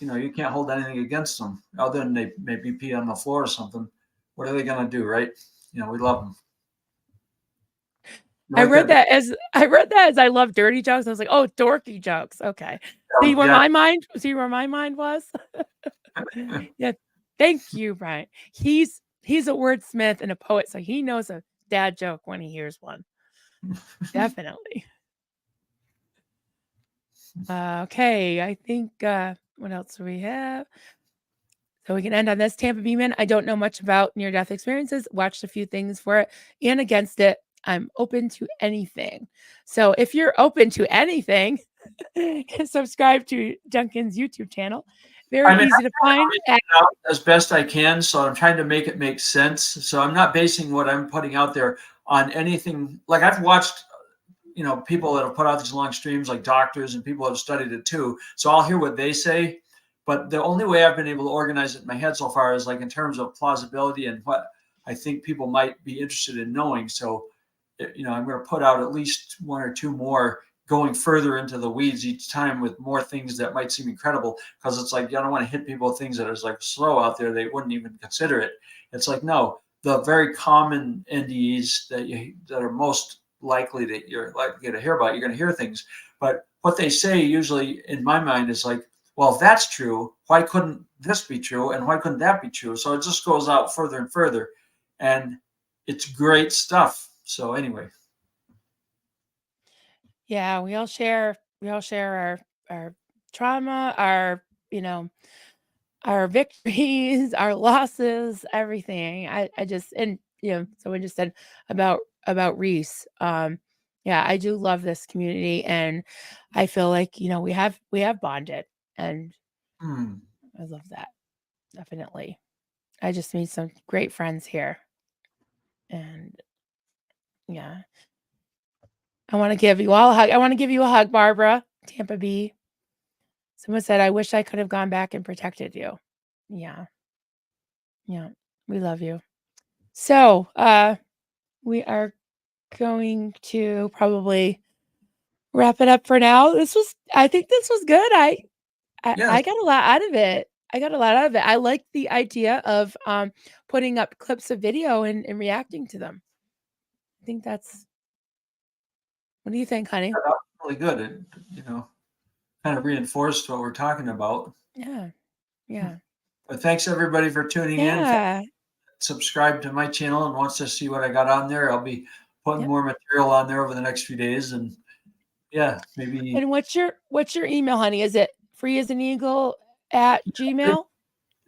you can't hold anything against them other than they maybe pee on the floor or something. What are they going to do, right? We love them. I read that as I love dirty jokes. I was like, oh, dorky jokes. Okay. See where my mind was? Yeah. Thank you, Brian. He's a wordsmith and a poet, so he knows a dad joke when he hears one. Definitely. Okay, I think what else do we have? So we can end on this. Tampa Bay Man. I don't know much about near-death experiences. Watched a few things for it and against it. I'm open to anything. So if you're open to anything, subscribe to Duncan's YouTube channel. Very easy to find. As best I can, so I'm trying to make it make sense. So I'm not basing what I'm putting out there on anything. Like I've watched, people that have put out these long streams, like doctors and people that have studied it too. So I'll hear what they say. But the only way I've been able to organize it in my head so far is like in terms of plausibility and what I think people might be interested in knowing. So, I'm going to put out at least one or two more going further into the weeds each time with more things that might seem incredible, because it's like, I don't want to hit people with things that are like slow out there. They wouldn't even consider it. It's like, no, the very common NDEs that are most likely that you're likely to hear about, you're going to hear things. But what they say usually in my mind is like, well, if that's true, why couldn't this be true? And why couldn't that be true? So it just goes out further and further. And it's great stuff. So anyway. Yeah, we all share our trauma, our, our victories, our losses, everything. I just, and someone just said about Reese. Yeah, I do love this community, and I feel like, we have bonded, and I love that. Definitely. I just made some great friends here. And yeah. I want to give you all a hug. I want to give you a hug, Barbara. Tampa Bay. Someone said, I wish I could have gone back and protected you. Yeah. Yeah. We love you. So we are going to probably wrap it up for now. I think this was good. I got a lot out of it. I like the idea of putting up clips of video and reacting to them. I think that's, what do you think, honey? Yeah, that was really good. It, kind of reinforced what we're talking about. Yeah. Yeah. But thanks everybody for tuning in. Yeah. Subscribe to my channel and wants to see what I got on there. I'll be putting Yep. more material on there over the next few days, and yeah, maybe And what's your email, honey? Is it freeasaneagle@gmail?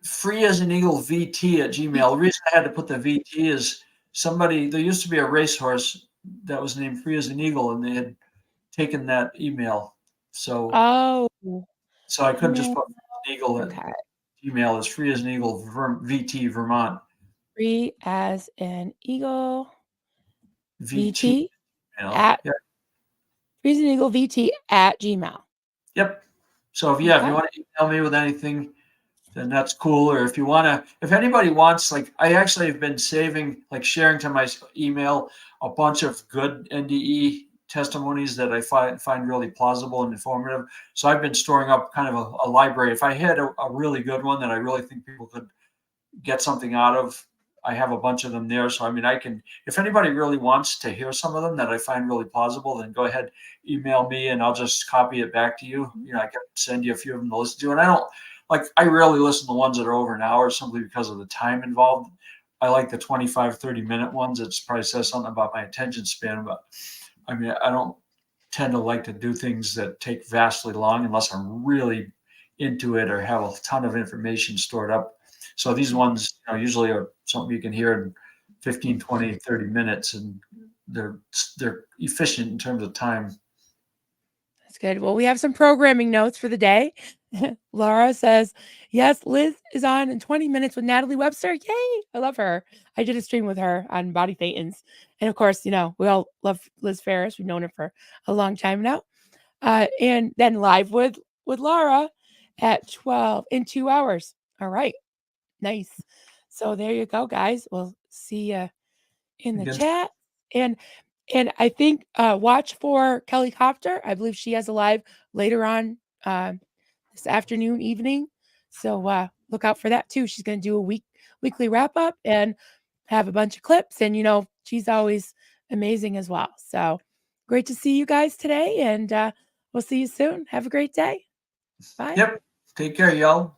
free as an eagle VT at Gmail. The reason I had to put the VT is there used to be a racehorse that was named Free as an Eagle, and they had taken that email. So Oh, I couldn't just no. put eagle at Okay. Gmail. It's Free as an Eagle VT Vermont. Free as an eagle VT. VT at Yep. Free as an eagle VT at Gmail. Yep. So if you Okay. want to email me with anything, then that's cool. Or if anybody wants, like, I actually have been sharing to my email a bunch of good NDE testimonies that I find really plausible and informative. So I've been storing up kind of a library. If I had a really good one that I really think people could get something out of, I have a bunch of them there. So, I mean, if anybody really wants to hear some of them that I find really plausible, then go ahead, email me and I'll just copy it back to you. I can send you a few of them to listen to. And I rarely listen to ones that are over an hour simply because of the time involved. I like the 25, 30-minute ones. It probably says something about my attention span, but I mean, I don't tend to like to do things that take vastly long unless I'm really into it or have a ton of information stored up. So these ones usually are something you can hear in 15, 20, 30 minutes, and they're efficient in terms of time. That's good. Well, we have some programming notes for the day. Laura says, yes, Liz is on in 20 minutes with Natalie Webster. Yay. I love her. I did a stream with her on Body Thetans. And of course, we all love Liz Ferris. We've known her for a long time now. And then live with Laura at 12 in 2 hours. All right. Nice. So there you go, guys. We'll see you in the chat. And I think watch for Kelly Copter. I believe she has a live later on this afternoon, evening. So look out for that too. She's going to do a weekly wrap up and have a bunch of clips. And she's always amazing as well. So great to see you guys today, and we'll see you soon. Have a great day. Bye. Yep. Take care, y'all.